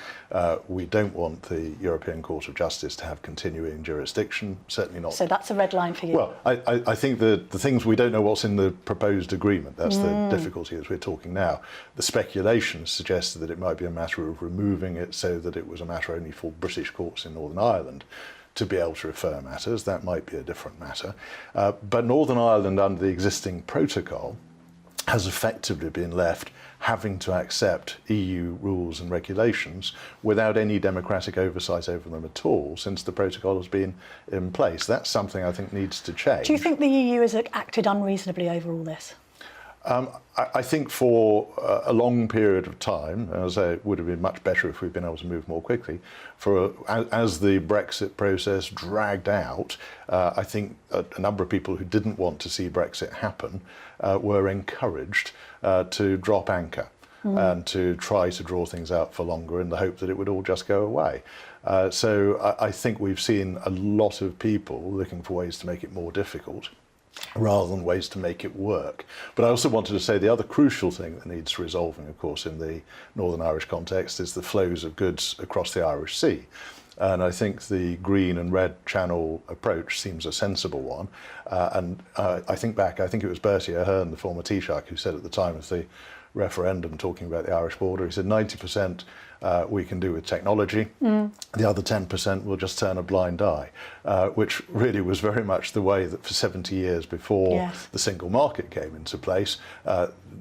We don't want the European Court of Justice to have continuing jurisdiction, certainly not. So that's a red line for you? Well, I think the things, we don't know what's in the proposed agreement. That's the difficulty as we're talking now. The speculation suggested that it might be a matter of removing it so that it was a matter only for British courts in Northern Ireland to be able to refer matters. That might be a different matter. But Northern Ireland, under the existing protocol, has effectively been left having to accept EU rules and regulations without any democratic oversight over them at all since the protocol has been in place. That's something I think needs to change. Do you think the EU has acted unreasonably over all this? I think for a long period of time, as I say, it would have been much better if we'd been able to move more quickly. As the Brexit process dragged out, I think a number of people who didn't want to see Brexit happen were encouraged to drop anchor and to try to draw things out for longer in the hope that it would all just go away. So I think we've seen a lot of people looking for ways to make it more difficult rather than ways to make it work. But I also wanted to say the other crucial thing that needs resolving, of course, in the Northern Irish context is the flows of goods across the Irish Sea. And I think the green and red channel approach seems a sensible one. I think it was Bertie Ahern, the former Taoiseach, who said at the time of the referendum, talking about the Irish border, he said 90% we can do with technology. The other 10% will just turn a blind eye, which really was very much the way that for 70 years before the single market came into place,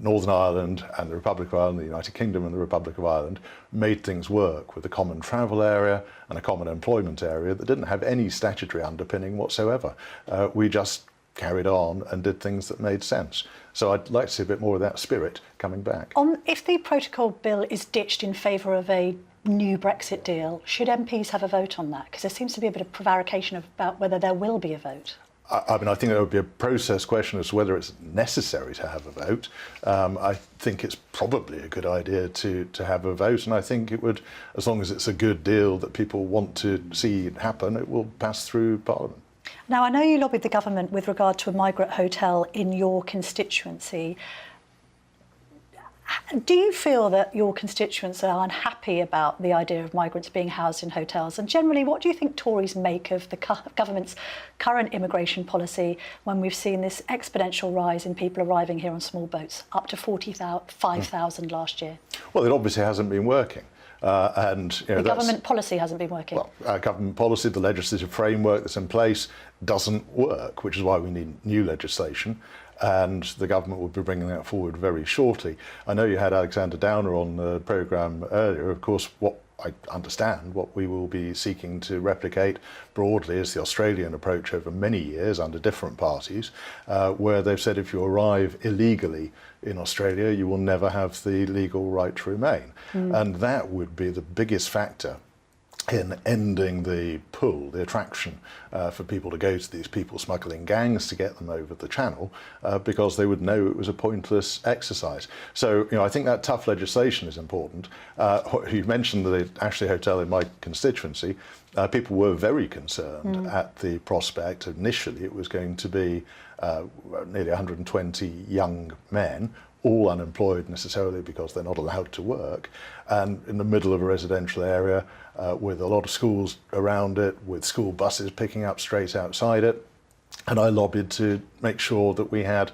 Northern Ireland and the Republic of Ireland, the United Kingdom and the Republic of Ireland made things work with a common travel area and a common employment area that didn't have any statutory underpinning whatsoever. We just carried on and did things that made sense. So I'd like to see a bit more of that spirit coming back. If the protocol bill is ditched in favour of a new Brexit deal, should MPs have a vote on that? Because there seems to be a bit of prevarication about whether there will be a vote. I mean, I think there would be a process question as to whether it's necessary to have a vote. I think it's probably a good idea to have a vote, and I think it would, as long as it's a good deal that people want to see happen, it will pass through Parliament. Now, I know you lobbied the government with regard to a migrant hotel in your constituency. Do you feel that your constituents are unhappy about the idea of migrants being housed in hotels? And generally, what do you think Tories make of the government's current immigration policy when we've seen this exponential rise in people arriving here on small boats, up to 5,000 last year? Well, it obviously hasn't been working. The government policy hasn't been working. Well, government policy, the legislative framework that's in place doesn't work, which is why we need new legislation. And the government will be bringing that forward very shortly. I know you had Alexander Downer on the programme earlier. Of course, what I understand, what we will be seeking to replicate broadly is the Australian approach over many years under different parties, where they've said if you arrive illegally in Australia, you will never have the legal right to remain. And that would be the biggest factor in ending the pull, the attraction for people to go to these people smuggling gangs to get them over the channel, because they would know it was a pointless exercise. So, I think that tough legislation is important. You mentioned the Ashley Hotel in my constituency. People were very concerned at the prospect. Initially, it was going to be nearly 120 young men, all unemployed necessarily because they're not allowed to work, and in the middle of a residential area with a lot of schools around it, with school buses picking up straight outside it. And I lobbied to make sure that we had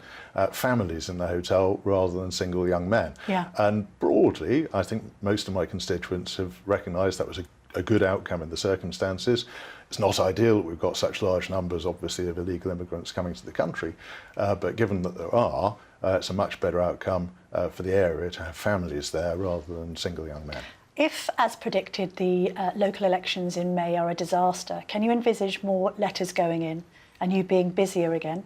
families in the hotel rather than single young men. Yeah. And broadly, I think most of my constituents have recognised that was a good outcome in the circumstances. It's not ideal that we've got such large numbers, obviously, of illegal immigrants coming to the country, but given that there are, it's a much better outcome for the area to have families there rather than single young men. If, as predicted, the local elections in May are a disaster, can you envisage more letters going in and you being busier again?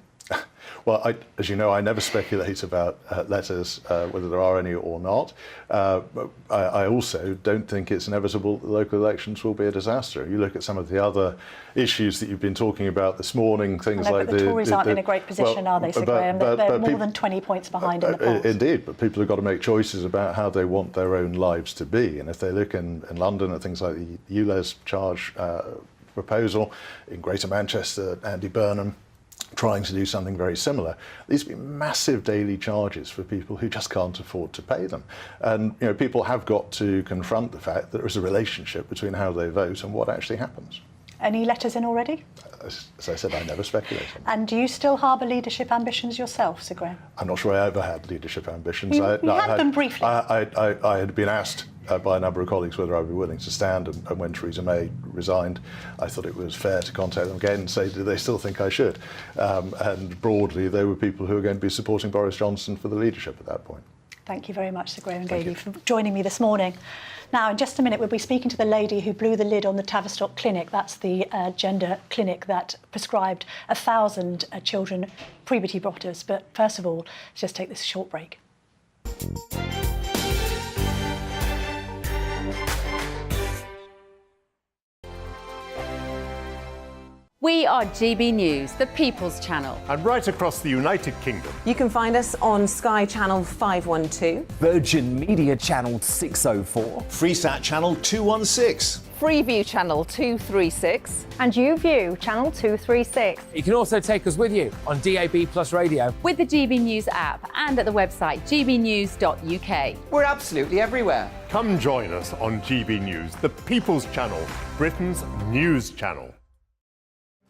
Well, as you know, I never speculate about letters, whether there are any or not. I also don't think it's inevitable that local elections will be a disaster. You look at some of the other issues that you've been talking about this morning, things like the Tories aren't in a great position, are they, Sir Graham? They're more than 20 points behind in the polls. Indeed, but people have got to make choices about how they want their own lives to be. And if they look in London at things like the ULEZ charge proposal, in Greater Manchester, Andy Burnham trying to do something very similar. These would be massive daily charges for people who just can't afford to pay them. And people have got to confront the fact that there is a relationship between how they vote and what actually happens. Any letters in already? As I said, I never speculate on that. And do you still harbour leadership ambitions yourself, Sir Graham? I'm not sure I ever had leadership ambitions. You had them briefly. I had been asked by a number of colleagues whether I'd be willing to stand, and when Theresa May resigned, I thought it was fair to contact them again and say, do they still think I should? And broadly, they were people who were going to be supporting Boris Johnson for the leadership at that point. Thank you very much, Sir Graham Gady, for joining me this morning. Now, in just a minute, we'll be speaking to the lady who blew the lid on the Tavistock Clinic. That's the gender clinic that prescribed 1,000 children puberty blockers. But first of all, let's just take this short break. We are GB News, the People's Channel. And right across the United Kingdom. You can find us on Sky Channel 512. Virgin Media Channel 604. Freesat Channel 216. Freeview Channel 236. And YouView Channel 236. You can also take us with you on DAB Plus Radio. With the GB News app and at the website gbnews.uk. We're absolutely everywhere. Come join us on GB News, the People's Channel, Britain's news channel.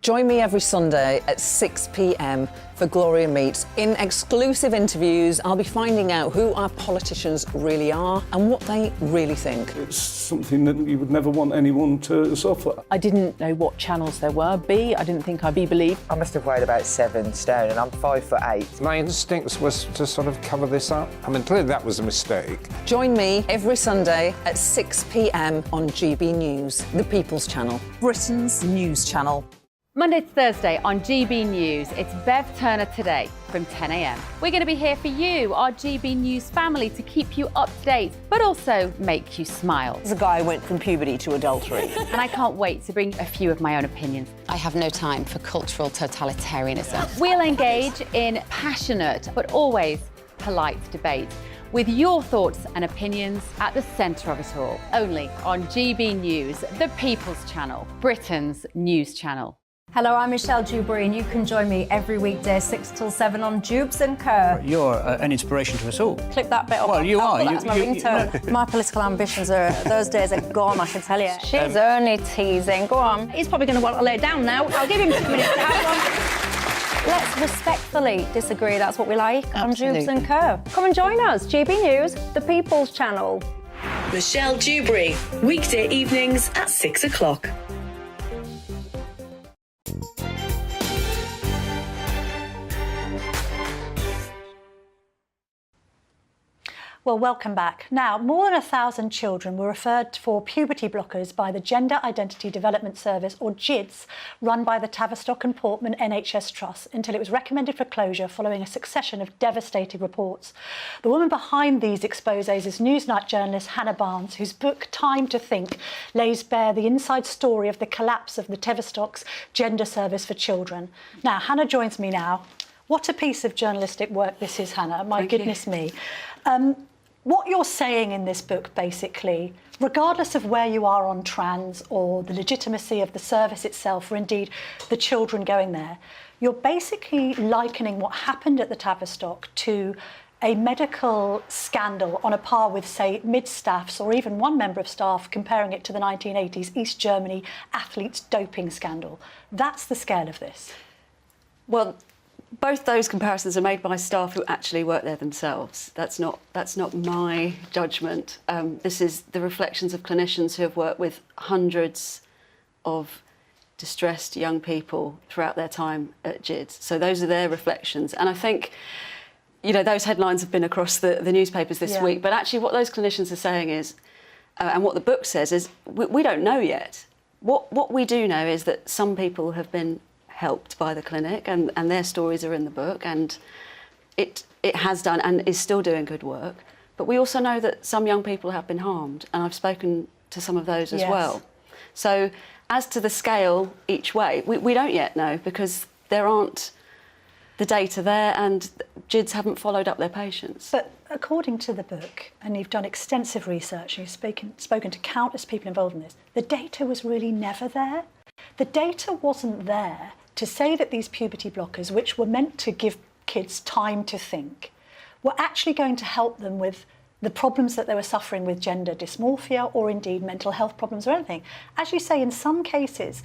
Join me every Sunday at 6 p.m. for Gloria Meets. In exclusive interviews, I'll be finding out who our politicians really are and what they really think. It's something that you would never want anyone to suffer. I didn't know what channels there were. I didn't think I'd be believed. I must have weighed about 7 stone and I'm 5'8". My instincts was to sort of cover this up. I mean, clearly that was a mistake. Join me every Sunday at 6 p.m. on GB News, the People's Channel, Britain's news channel. Monday to Thursday on GB News, it's Bev Turner Today from 10 a.m. We're going to be here for you, our GB News family, to keep you up to date, but also make you smile. The guy went from puberty to adultery. And I can't wait to bring a few of my own opinions. I have no time for cultural totalitarianism. We'll engage in passionate, but always polite debate, with your thoughts and opinions at the centre of it all. Only on GB News, the People's Channel, Britain's news channel. Hello, I'm Michelle Dewberry, and you can join me every weekday 6 till 7 on Jubes and Kerr. You're an inspiration to us all. Clip that bit up. Well, you are. That's my ringtone. My political ambitions those days are gone, I can tell you. She's only teasing. Go on. He's probably going to want to lay down now. I'll give him 2 minutes to have one. Let's respectfully disagree. That's what we like on Jubes and Kerr. Come and join us. GB News, the People's Channel. Michelle Dewberry, weekday evenings at 6 o'clock. Well, welcome back. Now, more than 1,000 children were referred for puberty blockers by the Gender Identity Development Service, or GIDS, run by the Tavistock and Portman NHS Trust, until it was recommended for closure following a succession of devastating reports. The woman behind these exposés is Newsnight journalist Hannah Barnes, whose book Time to Think lays bare the inside story of the collapse of the Tavistock's gender service for children. Now, Hannah joins me now. What a piece of journalistic work this is, Hannah. My goodness me. What you're saying in this book, basically, regardless of where you are on trans or the legitimacy of the service itself, or indeed the children going there, you're basically likening what happened at the Tavistock to a medical scandal on a par with, say, mid-staffs or even one member of staff, comparing it to the 1980s East Germany athletes doping scandal. That's the scale of this. Well, both those comparisons are made by staff who actually work there themselves. That's not my judgment. This is the reflections of clinicians who have worked with hundreds of distressed young people throughout their time at GIDS. So those are their reflections. And I think, those headlines have been across the newspapers this week, but actually what those clinicians are saying is, and what the book says is, we don't know yet. What we do know is that some people have been helped by the clinic, and their stories are in the book, and it has done and is still doing good work. But we also know that some young people have been harmed, and I've spoken to some of those as well. So as to the scale each way, we don't yet know, because there aren't the data there, and GIDS haven't followed up their patients. But according to the book, and you've done extensive research, and you've spoken to countless people involved in this, the data was really never there. The data wasn't there to say that these puberty blockers, which were meant to give kids time to think, were actually going to help them with the problems that they were suffering with gender dysmorphia, or indeed mental health problems or anything. As you say, in some cases,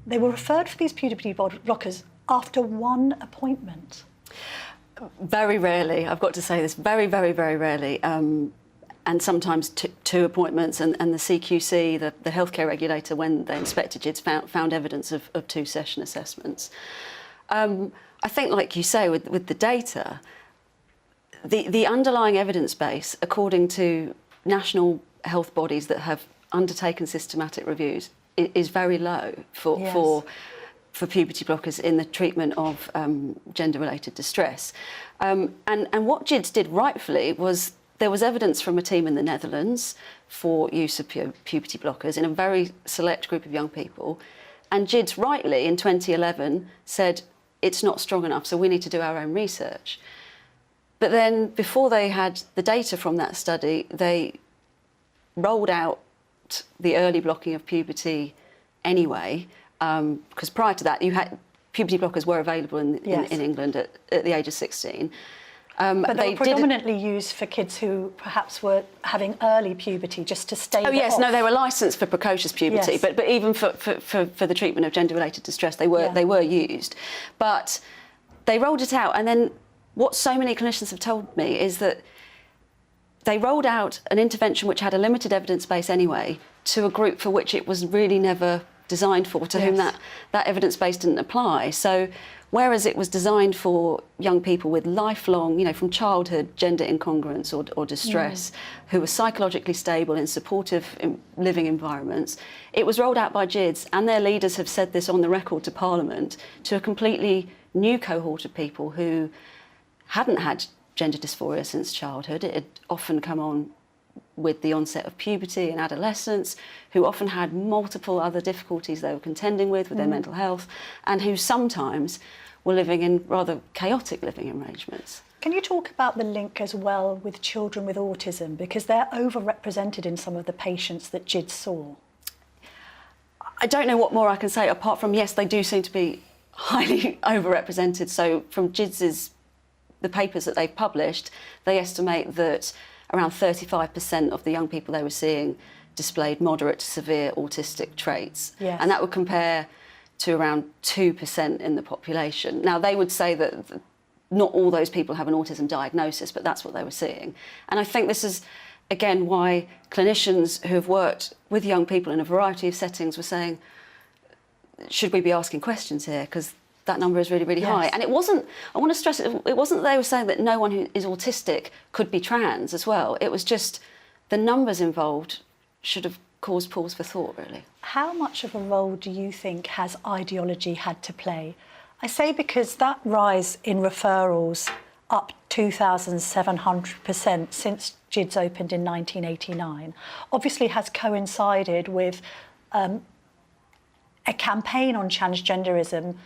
they were referred for these puberty blockers after one appointment. Very rarely, I've got to say this, very, very, very rarely, and sometimes two appointments, and the CQC, the healthcare regulator, when they inspected GIDS, found evidence of two-session assessments. I think, like you say, with the data, the underlying evidence base, according to national health bodies that have undertaken systematic reviews, is very low for puberty blockers in the treatment of gender-related distress. And what GIDS did rightfully was, there was evidence from a team in the Netherlands for use of puberty blockers in a very select group of young people. And GIDS rightly, in 2011, said, it's not strong enough, so we need to do our own research. But then, before they had the data from that study, they rolled out the early blocking of puberty anyway, because prior to that, puberty blockers were available in England at the age of 16. But they were predominantly used for kids who perhaps were having early puberty, just to stay off. No, they were licensed for precocious puberty, but even for the treatment of gender-related distress, they were used. But they rolled it out, and then what so many clinicians have told me is that they rolled out an intervention which had a limited evidence base anyway to a group for which it was really never designed for, to whom that evidence base didn't apply. So whereas it was designed for young people with lifelong, from childhood, gender incongruence or distress, who were psychologically stable in supportive living environments, it was rolled out by GIDS, and their leaders have said this on the record to Parliament, to a completely new cohort of people who hadn't had gender dysphoria since childhood. It had often come on with the onset of puberty and adolescence, who often had multiple other difficulties they were contending with their mental health, and who sometimes were living in rather chaotic living arrangements. Can you talk about the link as well with children with autism, because they're overrepresented in some of the patients that GIDS saw? I don't know what more I can say, apart from, yes, they do seem to be highly overrepresented. So from GIDS's, the papers that they've published, they estimate that around 35% of the young people they were seeing displayed moderate to severe autistic traits. Yes. And that would compare to around 2% in the population. Now, they would say that not all those people have an autism diagnosis, but that's what they were seeing. And I think this is, again, why clinicians who have worked with young people in a variety of settings were saying, should we be asking questions here? Because that number is really, really high. And it wasn't, I want to stress, it wasn't that they were saying that no one who is autistic could be trans as well. It was just the numbers involved should have caused pause for thought, really. How much of a role do you think has ideology had to play? I say because that rise in referrals up 2,700% since GIDS opened in 1989 obviously has coincided with a campaign on transgenderism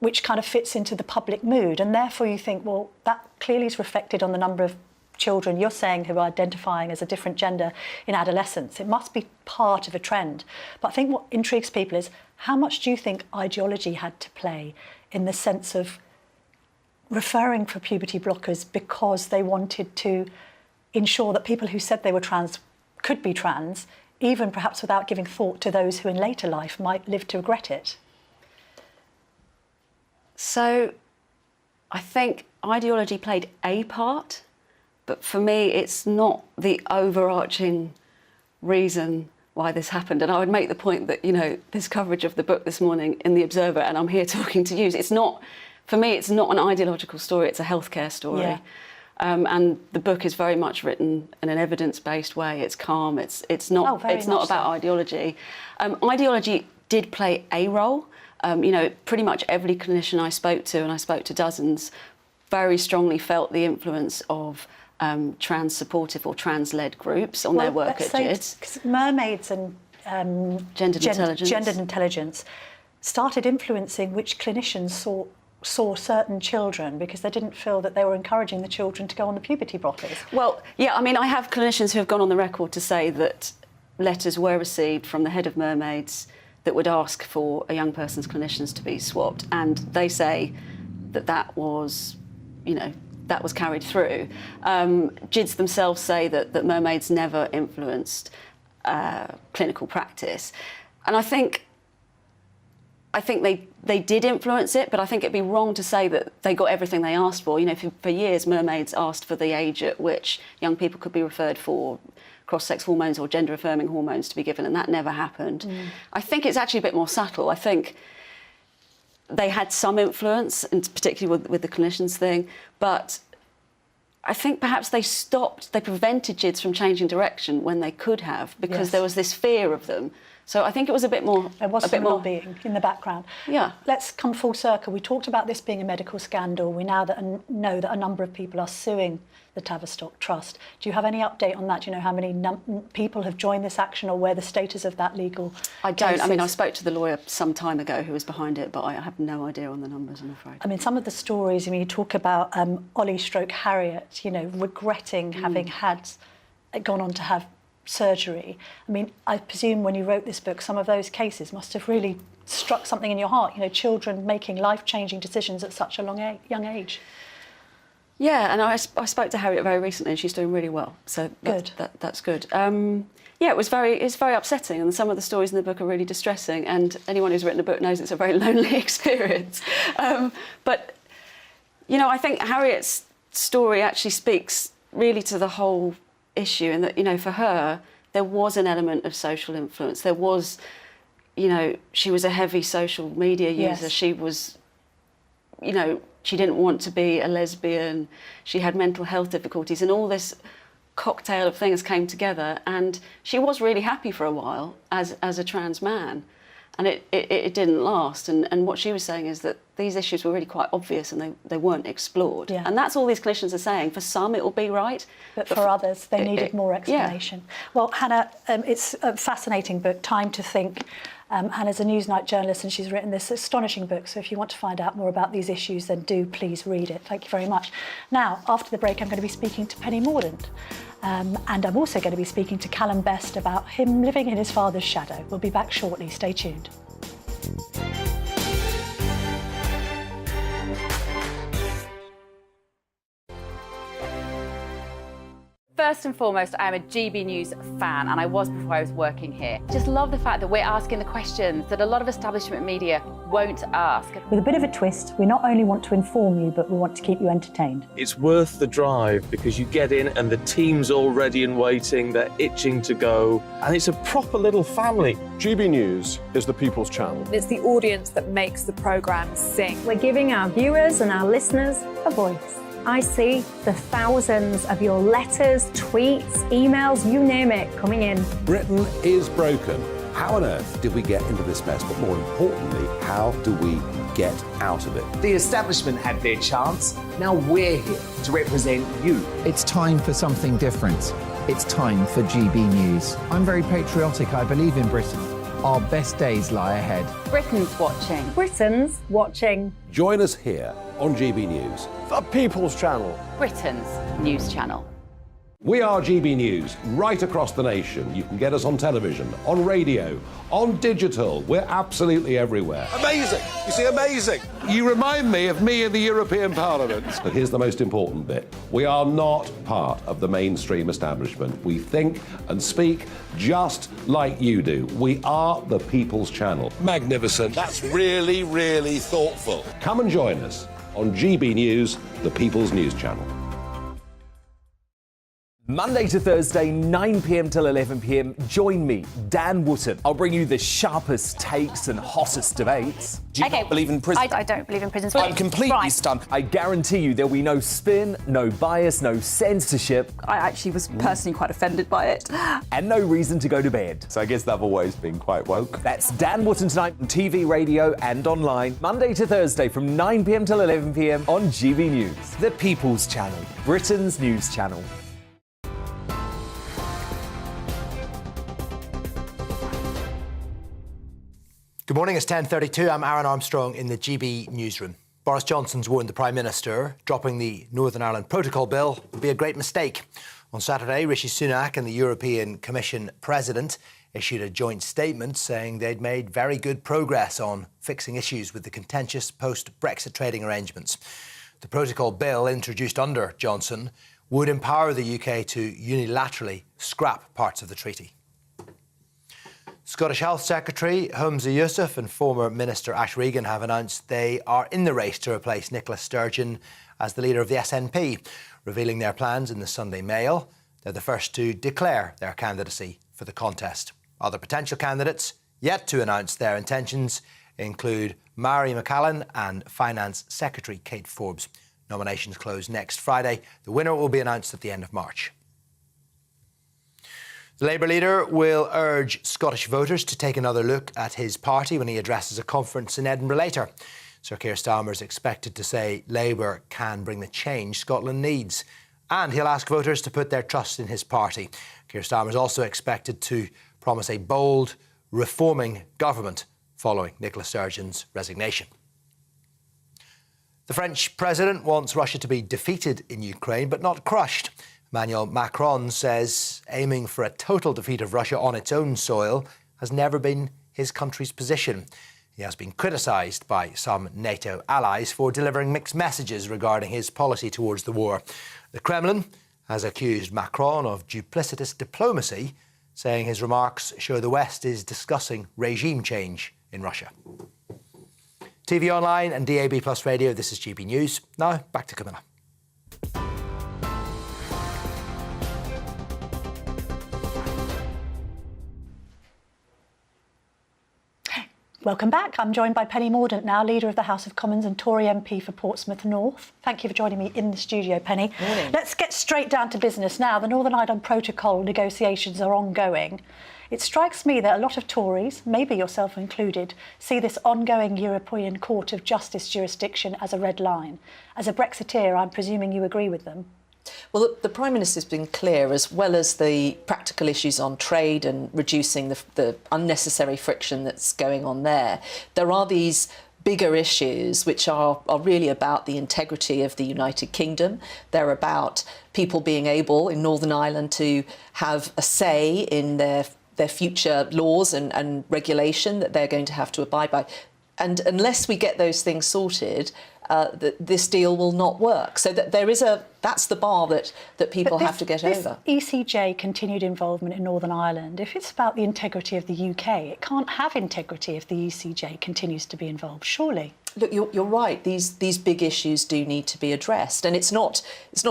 which kind of fits into the public mood, and therefore you think, well, that clearly is reflected on the number of children you're saying who are identifying as a different gender in adolescence. It must be part of a trend. But I think what intrigues people is, how much do you think ideology had to play in the sense of referring for puberty blockers because they wanted to ensure that people who said they were trans could be trans, even perhaps without giving thought to those who in later life might live to regret it? So I think ideology played a part, but for me, it's not the overarching reason why this happened. And I would make the point that, you know, this coverage of the book this morning in The Observer, and I'm here talking to you, it's not, for me, it's not an ideological story, it's a healthcare story. Yeah. And the book is very much written in an evidence-based way. It's calm. It's not about ideology. Ideology did play a role. You know, pretty much every clinician I spoke to, and I spoke to dozens, very strongly felt the influence of trans-supportive or trans-led groups on their work at GIDS. Because mermaids and gendered intelligence started influencing which clinicians saw certain children because they didn't feel that they were encouraging the children to go on the puberty blockers. Well, yeah, I mean, I have clinicians who have gone on the record to say that letters were received from the head of Mermaids that would ask for a young person's clinicians to be swapped, and they say that that was, you know, that was carried through. GIDS themselves say that Mermaids never influenced clinical practice, and I think they did influence it, but I think it'd be wrong to say that they got everything they asked for. You know, for years, Mermaids asked for the age at which young people could be referred for cross-sex hormones or gender-affirming hormones to be given, and that never happened. I think it's actually a bit more subtle. I think they had some influence, and particularly with the clinicians thing, but I think perhaps they prevented GIDS from changing direction when they could have, because there was this fear of them. So I think it was a bit more... There was some lobbying in the background. Yeah. Let's come full circle. We talked about this being a medical scandal. We now know that a number of people are suing the Tavistock Trust. Do you have any update on that? Do you know how many people have joined this action or where the status of that legal I don't. case I mean, is? I spoke to the lawyer some time ago who was behind it, but I have no idea on the numbers, I'm afraid. I mean, some of the stories, I mean, you talk about Ollie / Harriet, you know, regretting having gone on to have surgery. I mean, I presume when you wrote this book, some of those cases must have really struck something in your heart, you know, children making life-changing decisions at such a young age. Yeah, and I spoke to Harriet very recently, and she's doing really well. So that's good. Yeah, it was very upsetting, and some of the stories in the book are really distressing. And anyone who's written a book knows it's a very lonely experience. But you know, I think Harriet's story actually speaks really to the whole issue, in that, you know, for her there was an element of social influence. There was, you know, she was a heavy social media user. Yes. She was, you know, she didn't want to be a lesbian. She had mental health difficulties, and all this cocktail of things came together. And she was really happy for a while as a trans man, and it didn't last. And what she was saying is that these issues were really quite obvious, and they weren't explored. Yeah. And that's all these clinicians are saying. For some, it will be right, but for others, they needed more explanation. Yeah. Well, Hannah, it's a fascinating book, Time to Think. Hannah's a Newsnight journalist, and she's written this astonishing book. So if you want to find out more about these issues, then do please read it. Thank you very much. Now, after the break, I'm going to be speaking to Penny Mordaunt. And I'm also going to be speaking to Callum Best about him living in his father's shadow. We'll be back shortly. Stay tuned. First and foremost, I am a GB News fan, and I was before I was working here. Just love the fact that we're asking the questions that a lot of establishment media won't ask. With a bit of a twist, we not only want to inform you, but we want to keep you entertained. It's worth the drive because you get in and the team's all ready and waiting, they're itching to go, and it's a proper little family. GB News is the People's Channel. It's the audience that makes the programme sing. We're giving our viewers and our listeners a voice. I see the thousands of your letters, tweets, emails, you name it, coming in. Britain is broken. How on earth did we get into this mess? But more importantly, how do we get out of it? The establishment had their chance. Now we're here to represent you. It's time for something different. It's time for GB News. I'm very patriotic. I believe in Britain. Our best days lie ahead. Britain's watching. Britain's watching. Join us here on GB News. The People's Channel. Britain's news channel. We are GB News, right across the nation. You can get us on television, on radio, on digital. We're absolutely everywhere. Amazing! You see, amazing! You remind me of me in the European Parliament. But here's the most important bit. We are not part of the mainstream establishment. We think and speak just like you do. We are the People's Channel. Magnificent. That's really, really thoughtful. Come and join us on GB News, the People's News Channel. Monday to Thursday, 9 p.m. till 11 p.m. Join me, Dan Wootton. I'll bring you the sharpest takes and hottest debates. Do you not believe in prison? I don't believe in prisons. I'm completely stunned. I guarantee you there'll be no spin, no bias, no censorship. I actually was personally quite offended by it. And no reason to go to bed. So I guess they've always been quite woke. That's Dan Wootton tonight on TV, radio and online. Monday to Thursday from 9 p.m. till 11 p.m. on GB News. The People's Channel, Britain's news channel. Good morning, it's 10:32. I'm Aaron Armstrong in the GB newsroom. Boris Johnson's warned the Prime Minister dropping the Northern Ireland Protocol Bill would be a great mistake. On Saturday, Rishi Sunak and the European Commission President issued a joint statement saying they'd made very good progress on fixing issues with the contentious post-Brexit trading arrangements. The Protocol Bill, introduced under Johnson, would empower the UK to unilaterally scrap parts of the treaty. Scottish Health Secretary Humza Yousaf and former Minister Ash Regan have announced they are in the race to replace Nicola Sturgeon as the leader of the SNP, revealing their plans in the Sunday Mail. They're the first to declare their candidacy for the contest. Other potential candidates yet to announce their intentions include Mary McCallan and Finance Secretary Kate Forbes. Nominations close next Friday. The winner will be announced at the end of March. The Labour leader will urge Scottish voters to take another look at his party when he addresses a conference in Edinburgh later. Sir Keir Starmer is expected to say Labour can bring the change Scotland needs. And he'll ask voters to put their trust in his party. Keir Starmer is also expected to promise a bold, reforming government following Nicola Sturgeon's resignation. The French president wants Russia to be defeated in Ukraine, but not crushed. Emmanuel Macron says aiming for a total defeat of Russia on its own soil has never been his country's position. He has been criticised by some NATO allies for delivering mixed messages regarding his policy towards the war. The Kremlin has accused Macron of duplicitous diplomacy, saying his remarks show the West is discussing regime change in Russia. TV online and DAB+ radio, this is GB News. Now, back to Camilla. Welcome back. I'm joined by Penny Mordaunt now, Leader of the House of Commons and Tory MP for Portsmouth North. Thank you for joining me in the studio, Penny. Morning. Let's get straight down to business now. The Northern Ireland Protocol negotiations are ongoing. It strikes me that a lot of Tories, maybe yourself included, see this ongoing European Court of Justice jurisdiction as a red line. As a Brexiteer, I'm presuming you agree with them. Well, the Prime Minister's been clear, as well as the practical issues on trade and reducing the unnecessary friction that's going on there. There are these bigger issues which are really about the integrity of the United Kingdom. They're about people being able in Northern Ireland to have a say in their future laws and regulation that they're going to have to abide by. And unless we get those things sorted, this deal will not work. So that that's the bar that people have to get over. ECJ continued involvement in Northern Ireland, if it's about the integrity of the UK, it can't have integrity if the ECJ continues to be involved, surely. Look, you're right. These big issues do need to be addressed, and it's not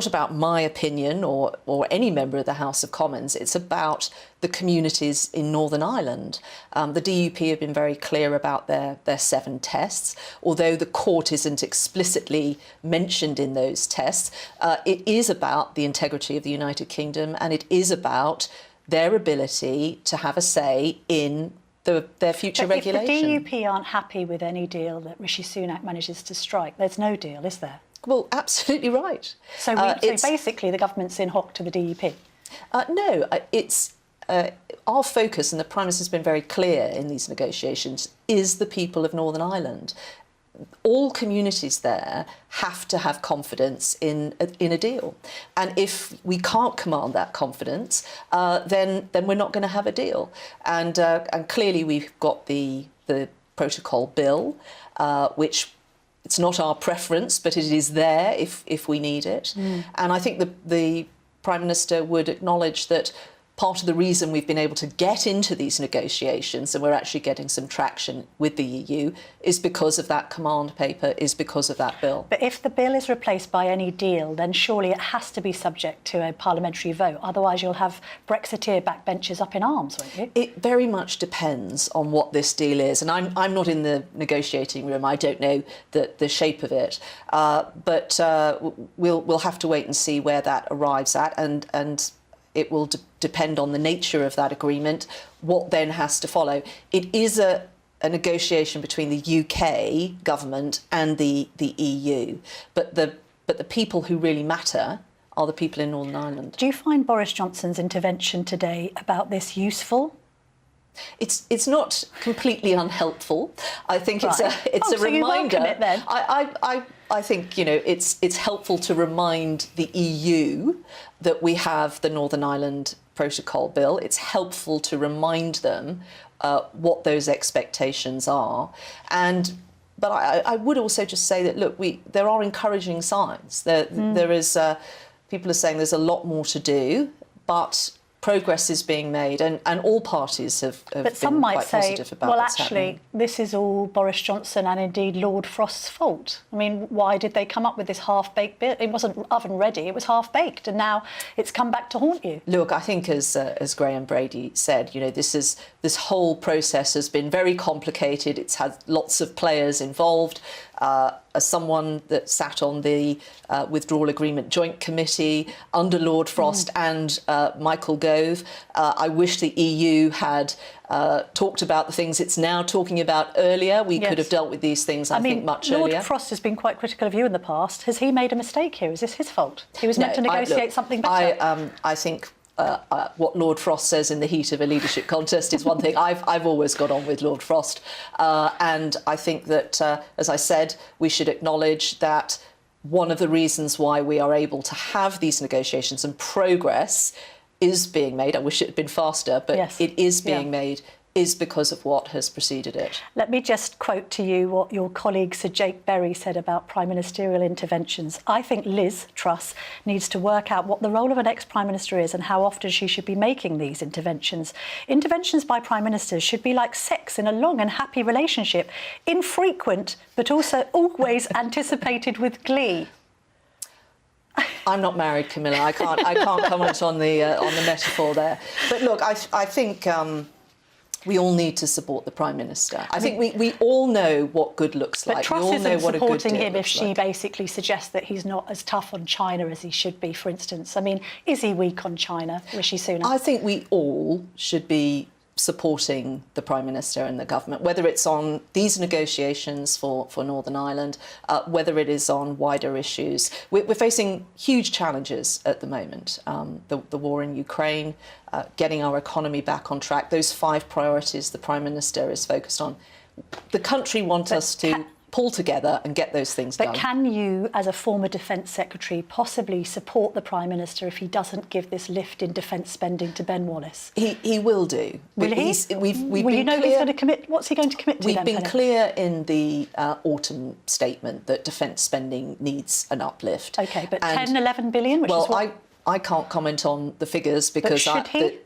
about my opinion or any member of the House of Commons. It's about the communities in Northern Ireland. The DUP have been very clear about their 7 tests, although the court isn't explicitly mentioned in those tests. It is about the integrity of the United Kingdom, and it is about their ability to have a say in their future regulation. If the DUP aren't happy with any deal that Rishi Sunak manages to strike, there's no deal, is there? Well, absolutely right. So, so basically the government's in hock to the DUP? No, it's our focus, and the Prime Minister's been very clear in these negotiations, is the people of Northern Ireland. all communities there have to have confidence in a deal. And if we can't command that confidence, then we're not going to have a deal. And clearly we've got the protocol bill, which it's not our preference, but it is there if we need it. And I think the Prime Minister would acknowledge that part of the reason we've been able to get into these negotiations, and we're actually getting some traction with the EU, is because of that command paper, is because of that bill. But if the bill is replaced by any deal, then surely it has to be subject to a parliamentary vote. Otherwise, you'll have Brexiteer backbenchers up in arms, won't you? It very much depends on what this deal is. And I'm not in the negotiating room. I don't know the shape of it. But we'll have to wait and see where that arrives at. And it will depend on the nature of that agreement, what then has to follow. It is a negotiation between the UK government and the EU, but the people who really matter are the people in Northern Ireland. Do you find Boris Johnson's intervention today about this useful? It's not completely unhelpful. I think it's a so reminder. You welcome it, then? I think it's helpful to remind the EU that we have the Northern Ireland Protocol Bill. It's helpful to remind them what those expectations are. But I would also just say that look, there are encouraging signs. There is people are saying there's a lot more to do, but progress is being made, and all parties have but some been might quite say, positive about well, what's actually, happening. this is all Boris Johnson and indeed Lord Frost's fault. I mean, why did they come up with this half-baked bit? It wasn't oven-ready, it was half-baked, and now it's come back to haunt you. Look, I think as Graham Brady said, this whole process has been very complicated. It's had lots of players involved. As someone that sat on the Withdrawal Agreement Joint Committee under Lord Frost and Michael Gove, I wish the EU had talked about the things it's now talking about earlier. We could have dealt with these things, I think, much earlier. Lord Frost has been quite critical of you in the past. Has he made a mistake here? Is this his fault? He was meant to negotiate something better. I think what Lord Frost says in the heat of a leadership contest is one thing. I've always got on with Lord Frost, and I think that, as I said, we should acknowledge that one of the reasons why we are able to have these negotiations and progress is being made. I wish it had been faster, but it is being made, is because of what has preceded it. Let me just quote to you what your colleague Sir Jake Berry said about prime ministerial interventions. I think Liz Truss needs to work out what the role of an ex-prime minister is and how often she should be making these interventions. Interventions by prime ministers should be like sex in a long and happy relationship, infrequent but also always anticipated with glee. I'm not married, Camilla. I can't comment on the metaphor there. But look, I think we all need to support the Prime Minister. I think we all know what good looks like. But Truss we all know isn't what a good supporting deal him if looks she like. basically suggests that he's not as tough on China as he should be, for instance. I mean, is he weak on China, Rishi Sunak? I think we all should be supporting the Prime Minister and the government, whether it's on these negotiations for Northern Ireland, whether it is on wider issues. We're facing huge challenges at the moment. The war in Ukraine, getting our economy back on track, those 5 priorities the Prime Minister is focused on. The country wants us to pull together and get those things done. But can you, as a former Defence Secretary, possibly support the Prime Minister if he doesn't give this lift in defence spending to Ben Wallace? He will do. Will he? We've Will been you know clear, he's going to commit? What's he going to commit to We've then, been Penny? clear in the autumn statement that defence spending needs an uplift. OK, but 10, 11 billion, which is what... I can't comment on the figures because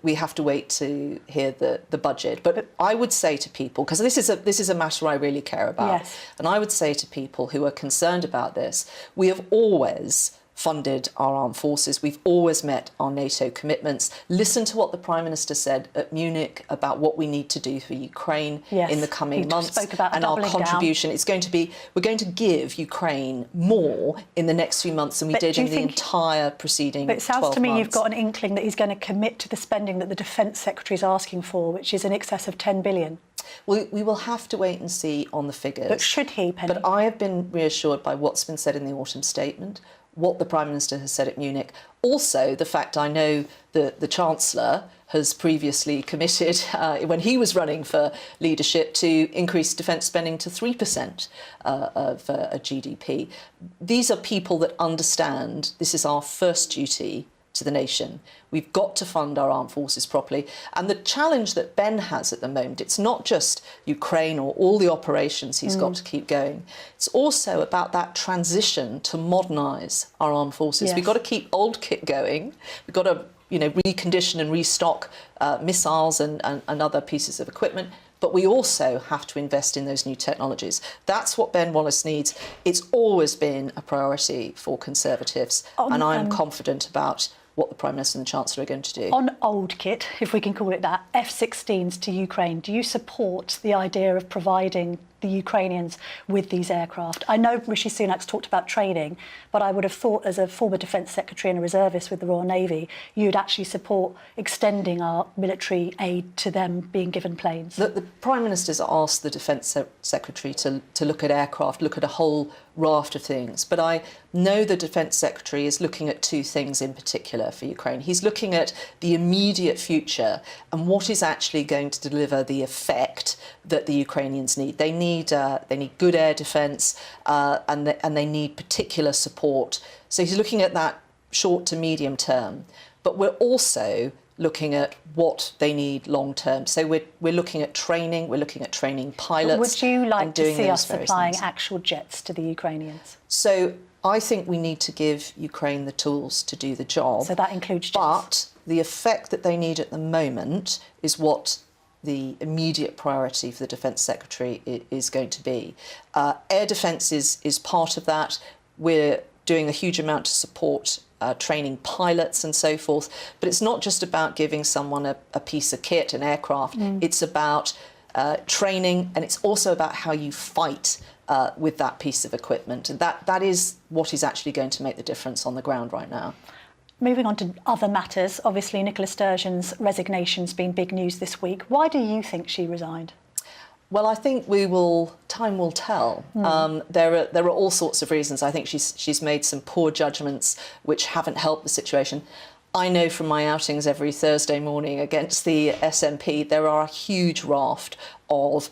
we have to wait to hear the budget. But I would say to people, because this is a matter I really care about, and I would say to people who are concerned about this, we have always funded our armed forces. We've always met our NATO commitments. Listen to what the Prime Minister said at Munich about what we need to do for Ukraine in the coming months. Spoke about and our contribution. It's going to be, we're going to give Ukraine more in the next few months than we did in the entire preceding 12 months. But it sounds to me you've got an inkling that he's going to commit to the spending that the Defence Secretary is asking for, which is in excess of 10 billion. We will have to wait and see on the figures. But should he, Penny? But I have been reassured by what's been said in the autumn statement, what the Prime Minister has said at Munich. Also, the fact I know that the Chancellor has previously committed, when he was running for leadership, to increase defence spending to 3% of GDP. These are people that understand this is our first duty to the nation. We've got to fund our armed forces properly. And the challenge that Ben has at the moment, it's not just Ukraine or all the operations he's got to keep going. It's also about that transition to modernise our armed forces. Yes. We've got to keep old kit going. We've got to, recondition and restock missiles and other pieces of equipment. But we also have to invest in those new technologies. That's what Ben Wallace needs. It's always been a priority for Conservatives, and I am confident about what the Prime Minister and the Chancellor are going to do. On old kit, if we can call it that, F-16s to Ukraine, do you support the idea of providing the Ukrainians with these aircraft? I know Rishi Sunak's talked about training, but I would have thought as a former Defence Secretary and a reservist with the Royal Navy, you'd actually support extending our military aid to them being given planes. The Prime Minister's asked the Defence Secretary to look at aircraft, look at a whole raft of things. But I know the Defence Secretary is looking at two things in particular for Ukraine. He's looking at the immediate future and what is actually going to deliver the effect that the Ukrainians need. They need good air defence and they need particular support. So he's looking at that short to medium term. But we're also looking at what they need long term. So we're looking at training, we're looking at training pilots. Would you like to see us supplying things. actual jets to the Ukrainians? So I think we need to give Ukraine the tools to do the job. So that includes jets. But the effect that they need at the moment is what the immediate priority for the Defence Secretary is going to be. Air defence is part of that. We're doing a huge amount to support training pilots and so forth. But it's not just about giving someone a piece of kit, an aircraft. It's about training, and it's also about how you fight with that piece of equipment. And that is what is actually going to make the difference on the ground right now. Moving on to other matters, obviously Nicola Sturgeon's resignation's been big news this week. Why do you think she resigned? Well, I think time will tell. There are all sorts of reasons. I think she's made some poor judgments which haven't helped the situation. I know from my outings every Thursday morning against the SNP, there are a huge raft of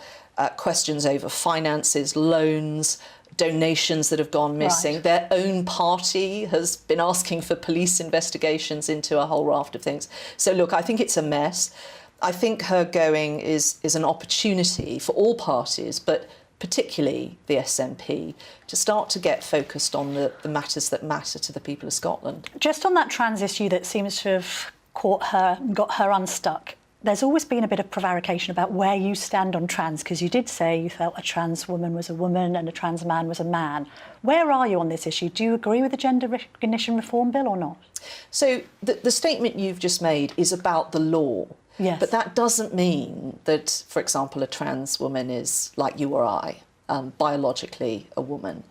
questions over finances, loans, donations that have gone missing. Right. Their own party has been asking for police investigations into a whole raft of things. So look, I think it's a mess. I think her going is an opportunity for all parties, but particularly the SNP, to start to get focused on the matters that matter to the people of Scotland. Just on that trans issue that seems to have caught her, got her unstuck, there's always been a bit of prevarication about where you stand on trans, because you did say you felt a trans woman was a woman and a trans man was a man. Where are you on this issue? Do you agree with the Gender Recognition Reform Bill or not? So the statement you've just made is about the law. Yes. But that doesn't mean that, for example, a trans woman is like you or I, biologically a woman.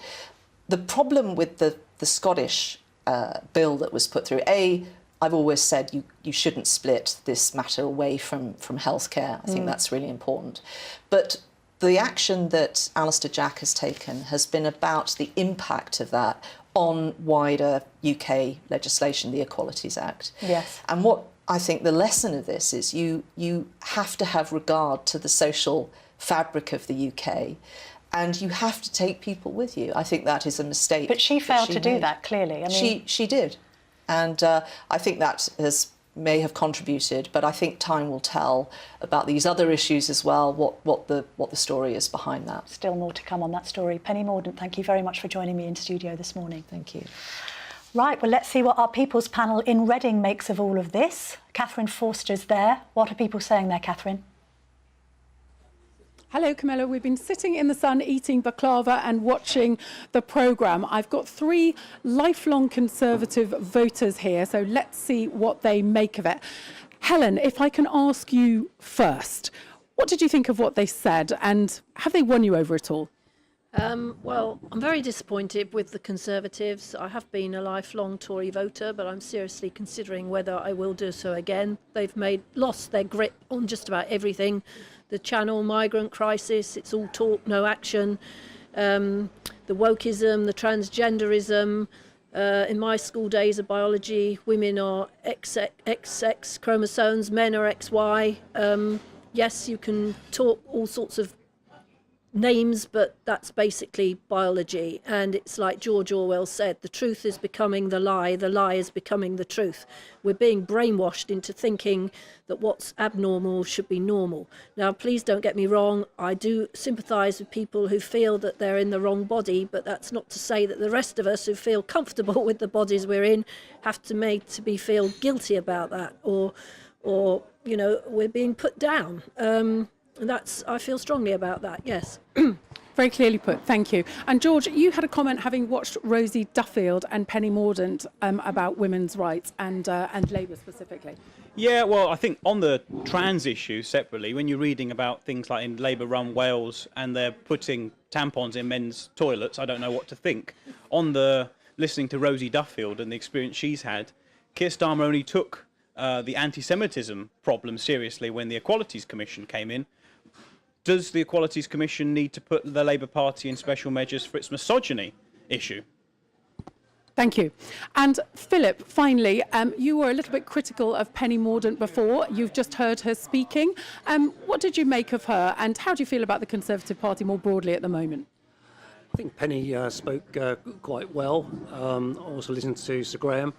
The problem with the Scottish bill that was put through, I've always said you shouldn't split this matter away from healthcare. I think that's really important. But the action that Alistair Jack has taken has been about the impact of that on wider UK legislation, the Equalities Act. Yes. And what I think the lesson of this is you have to have regard to the social fabric of the UK, and you have to take people with you. I think that is a mistake. But she failed to do that, clearly. I mean, she did. And I think that may have contributed, but I think time will tell about these other issues as well, what the story is behind that. Still more to come on that story. Penny Mordaunt, thank you very much for joining me in studio this morning. Thank you. Right, well, let's see what our People's panel in Reading makes of all of this. Catherine Forster's there. What are people saying there, Catherine? Hello, Camilla. We've been sitting in the sun eating baklava and watching the programme. I've got 3 lifelong Conservative voters here, so let's see what they make of it. Helen, if I can ask you first, what did you think of what they said, and have they won you over at all? Well, I'm very disappointed with the Conservatives. I have been a lifelong Tory voter, but I'm seriously considering whether I will do so again. They've lost their grip on just about everything. The Channel migrant crisis, it's all talk, no action. The wokeism, the transgenderism, In my school days of biology, women are XX chromosomes, men are XY. Yes, you can talk all sorts of names, but that's basically biology. And it's like George Orwell said, the truth is becoming the lie is becoming the truth. We're being brainwashed into thinking that what's abnormal should be normal. Now, please don't get me wrong, I do sympathise with people who feel that they're in the wrong body, but that's not to say that the rest of us who feel comfortable with the bodies we're in have to be feel guilty about that, or you know, we're being put down. And I feel strongly about that, yes. Very clearly put, thank you. And George, you had a comment having watched Rosie Duffield and Penny Mordaunt about women's rights and Labour specifically. Yeah, well, I think on the trans issue separately, when you're reading about things like in Labour-run Wales and they're putting tampons in men's toilets, I don't know what to think. Listening to Rosie Duffield and the experience she's had, Keir Starmer only took the anti-Semitism problem seriously when the Equalities Commission came in. Does the Equalities Commission need to put the Labour Party in special measures for its misogyny issue? Thank you. And Philip, finally, you were a little bit critical of Penny Mordaunt before. You've just heard her speaking. What did you make of her, and how do you feel about the Conservative Party more broadly at the moment? I think Penny spoke quite well. I also listened to Sir Graham.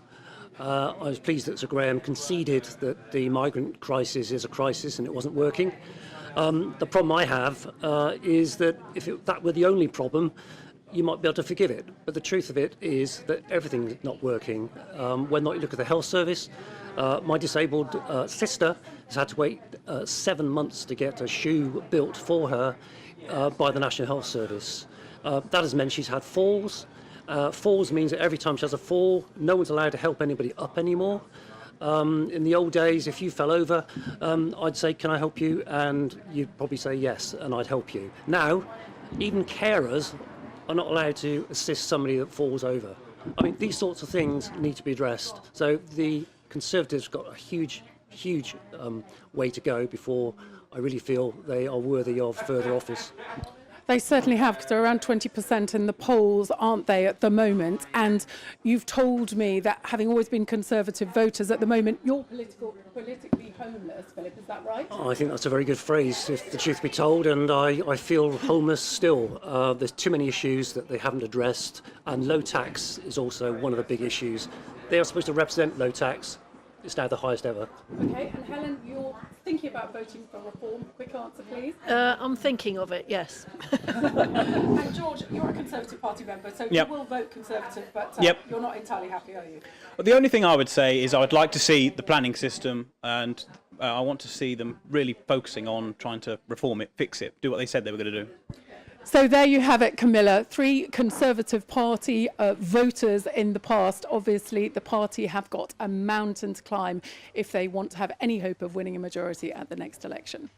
I was pleased that Sir Graham conceded that the migrant crisis is a crisis and it wasn't working. The problem I have is that if that were the only problem, you might be able to forgive it. But the truth of it is that everything's not working. When you look at the health service, my disabled sister has had to wait 7 months to get a shoe built for her by the National Health Service. That has meant she's had falls. Falls means that every time she has a fall, no one's allowed to help anybody up anymore. In the old days, if you fell over, I'd say, can I help you? And you'd probably say yes, and I'd help you. Now, even carers are not allowed to assist somebody that falls over. I mean, these sorts of things need to be addressed. So the Conservatives got a huge way to go before I really feel they are worthy of further office. They certainly have, because they're around 20% in the polls, aren't they, at the moment? And you've told me that, having always been Conservative voters, at the moment you're politically homeless, Philip, is that right? I think that's a very good phrase, if the truth be told, and I feel homeless still. There's too many issues that they haven't addressed, and low tax is also one of the big issues. They are supposed to represent low tax. It's now the highest ever. OK, and Helen, you're thinking about voting for reform. Quick answer, please. I'm thinking of it, yes. And George, you're a Conservative Party member, so Yep. you will vote Conservative, but you're not entirely happy, are you? Well, the only thing I would say is I would like to see the planning system, and I want to see them really focusing on trying to reform it, fix it, do what they said they were going to do. So there you have it, Camilla. 3 Conservative Party voters in the past. Obviously, the party have got a mountain to climb if they want to have any hope of winning a majority at the next election.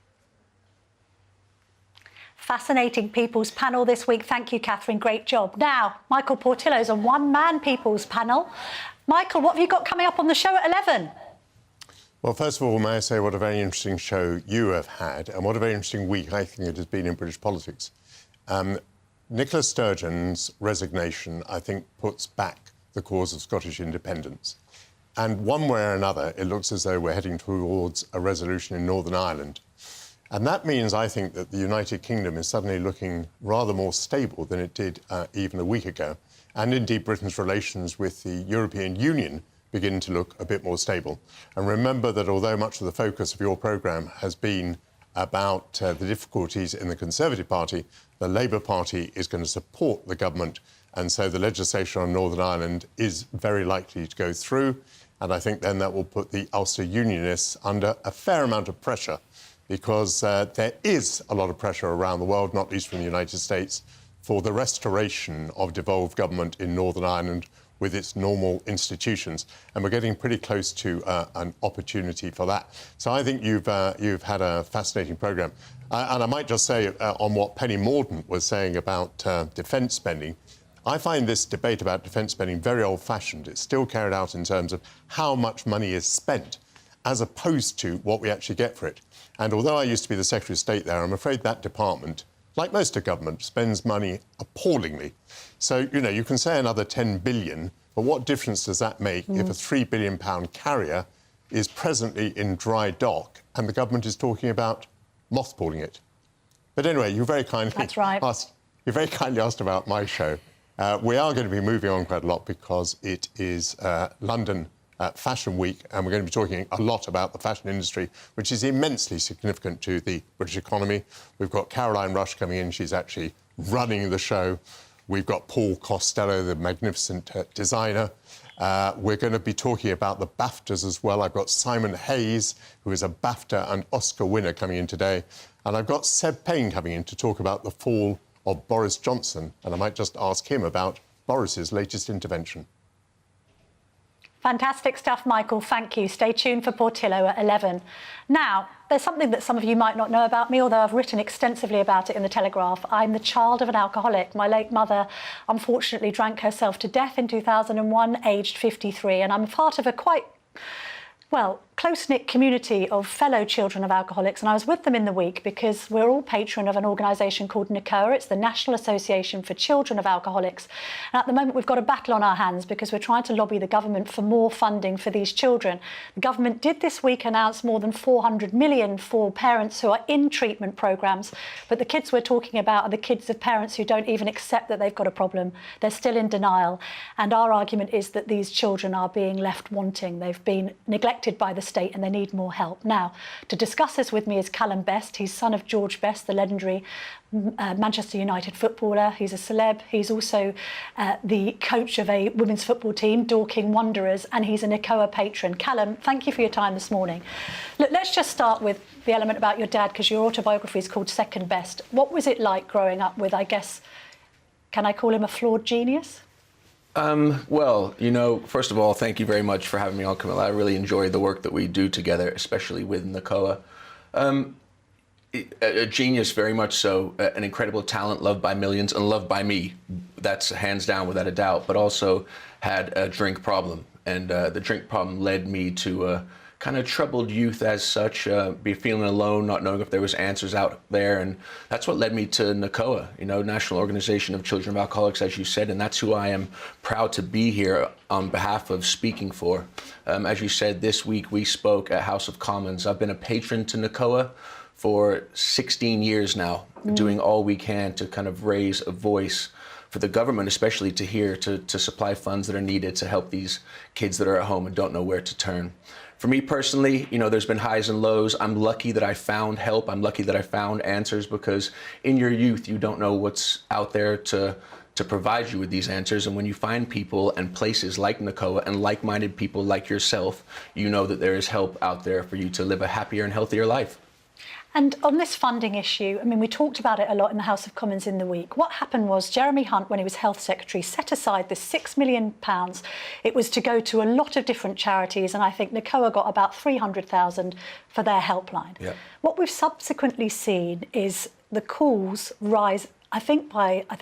Fascinating People's Panel this week. Thank you, Catherine. Great job. Now, Michael Portillo's a one-man People's Panel. Michael, what have you got coming up on the show at 11? Well, first of all, may I say what a very interesting show you have had, and what a very interesting week I think it has been in British politics. Nicola Sturgeon's resignation, I think, puts back the cause of Scottish independence. And one way or another, it looks as though we're heading towards a resolution in Northern Ireland. And that means, I think, that the United Kingdom is suddenly looking rather more stable than it did even a week ago. And indeed, Britain's relations with the European Union begin to look a bit more stable. And remember that although much of the focus of your programme has been about the difficulties in the Conservative Party, the Labour Party is going to support the government, and so the legislation on Northern Ireland is very likely to go through, and I think then that will put the Ulster Unionists under a fair amount of pressure, because there is a lot of pressure around the world, not least from the United States, for the restoration of devolved government in Northern Ireland with its normal institutions, and we're getting pretty close to an opportunity for that. So I think you've had a fascinating programme. And I might just say on what Penny Mordaunt was saying about defence spending, I find this debate about defence spending very old-fashioned. It's still carried out in terms of how much money is spent, as opposed to what we actually get for it. And although I used to be the Secretary of State there, I'm afraid that department, like most of government, spends money appallingly. So, you know, you can say another 10 billion, But what difference does that make if a £3 billion carrier is presently in dry dock and the government is talking about mothballing it? But anyway, you very kindly you very kindly asked about my show. We are going to be moving on quite a lot because it is London Fashion Week, and we're going to be talking a lot about the fashion industry, which is immensely significant to the British economy. We've got Caroline Rush coming in. She's actually running the show. We've got Paul Costello, the magnificent designer. We're going to be talking about the BAFTAs as well. I've got Simon Hayes, who is a BAFTA and Oscar winner, coming in today. And I've got Seb Payne coming in to talk about the fall of Boris Johnson. And I might just ask him about Boris's latest intervention. Fantastic stuff, Michael. Thank you. Stay tuned for Portillo at 11. Now, there's something that some of you might not know about me, although I've written extensively about it in The Telegraph. I'm the child of an alcoholic. My late mother, unfortunately, drank herself to death in 2001, aged 53, and I'm part of a quite, well, close-knit community of fellow children of alcoholics, and I was with them in the week because we're all patron of an organisation called NACOA. It's the National Association for Children of Alcoholics. And at the moment, we've got a battle on our hands because we're trying to lobby the government for more funding for these children. The government did this week announce more than 400 million for parents who are in treatment programmes, but the kids we're talking about are the kids of parents who don't even accept that they've got a problem. They're still in denial. And our argument is that these children are being left wanting. They've been neglected by the state and they need more help. Now, to discuss this with me is Callum Best. He's son of George Best, the legendary Manchester United footballer. He's a celeb. He's also the coach of a women's football team, Dorking Wanderers, and he's a NACOA patron. Callum, thank you for your time this morning. Look, let's just start with the element about your dad, because your autobiography is called Second Best. What was it like growing up with, I guess, can I call him a flawed genius? Well, you know, first of all, thank you very much for having me on, Camilla. I really enjoy the work that we do together, especially with NACOA. A genius, very much so, an incredible talent, loved by millions and loved by me. That's hands down, without a doubt, but also had a drink problem. And the drink problem led me to kind of troubled youth as such, be feeling alone, not knowing if there was answers out there. And that's what led me to NACOA, you know, National Organization of Children of Alcoholics, as you said, and that's who I am proud to be here on behalf of speaking for. As you said, this week we spoke at House of Commons. I've been a patron to NACOA for 16 years now, doing all we can to kind of raise a voice for the government, especially to hear, to supply funds that are needed to help these kids that are at home and don't know where to turn. For me personally, you know, there's been highs and lows. I'm lucky that I found help. I'm lucky that I found answers, because in your youth, you don't know what's out there to provide you with these answers. And when you find people and places like NACOA and like-minded people like yourself, you know that there is help out there for you to live a happier and healthier life. And on this funding issue, I mean, we talked about it a lot in the House of Commons in the week. What happened was Jeremy Hunt, when he was Health Secretary, set aside this £6 million. It was to go to a lot of different charities, and I think NACOA got about 300,000 for their helpline. Yeah. What we've subsequently seen is the calls rise. I think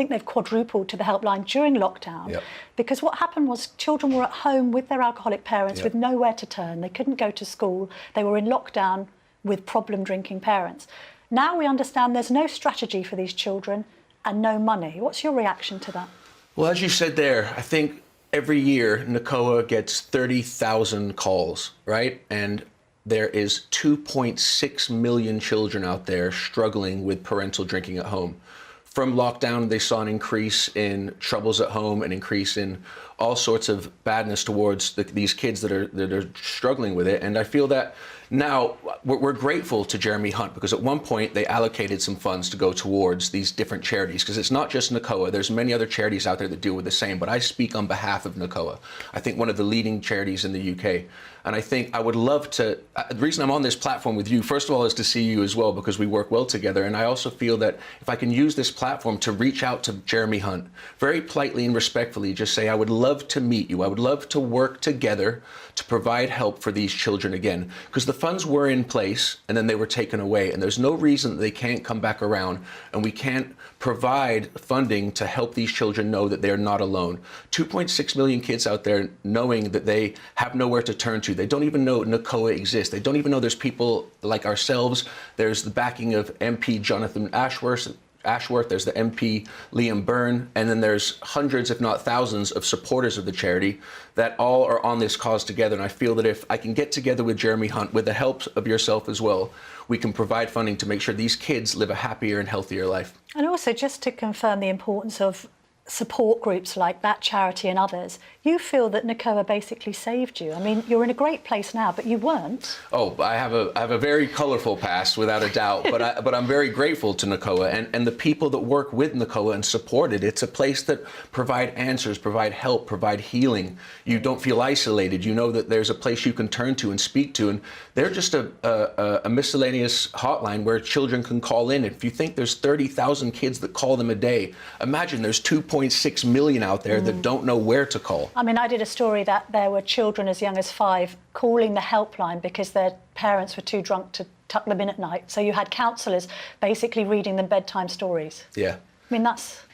they've quadrupled to the helpline during lockdown. Yep. Because what happened was children were at home with their alcoholic parents, with nowhere to turn. They couldn't go to school. They were in lockdown with problem drinking parents. Now we understand there's no strategy for these children and no money. What's your reaction to that? Well, as you said there, I think every year NACOA gets 30,000 calls, right? And there is 2.6 million children out there struggling with parental drinking at home. From lockdown, they saw an increase in troubles at home, an increase in all sorts of badness towards these kids that are struggling with it. And I feel that now we're grateful to Jeremy Hunt, because at one point they allocated some funds to go towards these different charities, because it's not just NACOA. There's many other charities out there that deal with the same, but I speak on behalf of NACOA. I think one of the leading charities in the UK. And I think I would love to, the reason I'm on this platform with you, first of all, is to see you as well, because we work well together. And I also feel that if I can use this platform to reach out to Jeremy Hunt, very politely and respectfully, just say, I would love to meet you. I would love to work together to provide help for these children again, because the funds were in place and then they were taken away. And there's no reason that they can't come back around, and we can't provide funding to help these children know that they're not alone. 2.6 million kids out there knowing that they have nowhere to turn to. They don't even know NACOA exists. They don't even know there's people like ourselves. There's the backing of MP Jonathan Ashworth, Ashworth, there's the MP Liam Byrne, and then there's hundreds, if not thousands, of supporters of the charity that all are on this cause together. And I feel that if I can get together with Jeremy Hunt, with the help of yourself as well, we can provide funding to make sure these kids live a happier and healthier life. And also, just to confirm the importance of support groups like that charity and others, you feel that NACOA basically saved you. I mean, you're in a great place now, but you weren't. Oh, I have a very colourful past, without a doubt, but I'm very grateful to NACOA and the people that work with NACOA and support it. It's a place that provide answers, provide help, provide healing. You don't feel isolated. You know that there's a place you can turn to and speak to, and they're just a miscellaneous hotline where children can call in. If you think there's 30,000 kids that call them a day, imagine there's 2.6 million out there that don't know where to call. I mean, I did a story that there were children as young as 5 calling the helpline because their parents were too drunk to tuck them in at night. So you had counsellors basically reading them bedtime stories. Yeah. I mean,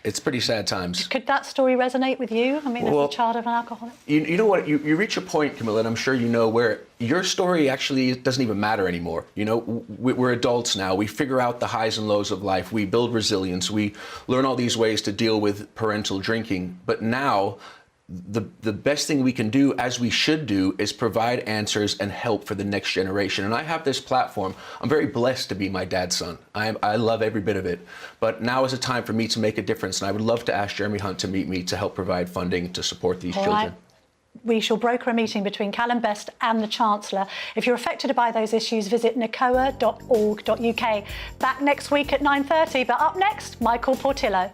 it's pretty sad times. Could that story resonate with you? I mean, as a child of an alcoholic? You know what? You reach a point, Camilla, and I'm sure you know, where your story actually doesn't even matter anymore. You know, we're adults now. We figure out the highs and lows of life. We build resilience. We learn all these ways to deal with parental drinking. But now, the best thing we can do, as we should do, is provide answers and help for the next generation. And I have this platform. I'm very blessed to be my dad's son. I love every bit of it. But now is a time for me to make a difference. And I would love to ask Jeremy Hunt to meet me to help provide funding to support these children. Right. We shall broker a meeting between Callum Best and the Chancellor. If you're affected by those issues, visit nacoa.org.uk. Back next week at 9:30. But up next, Michael Portillo.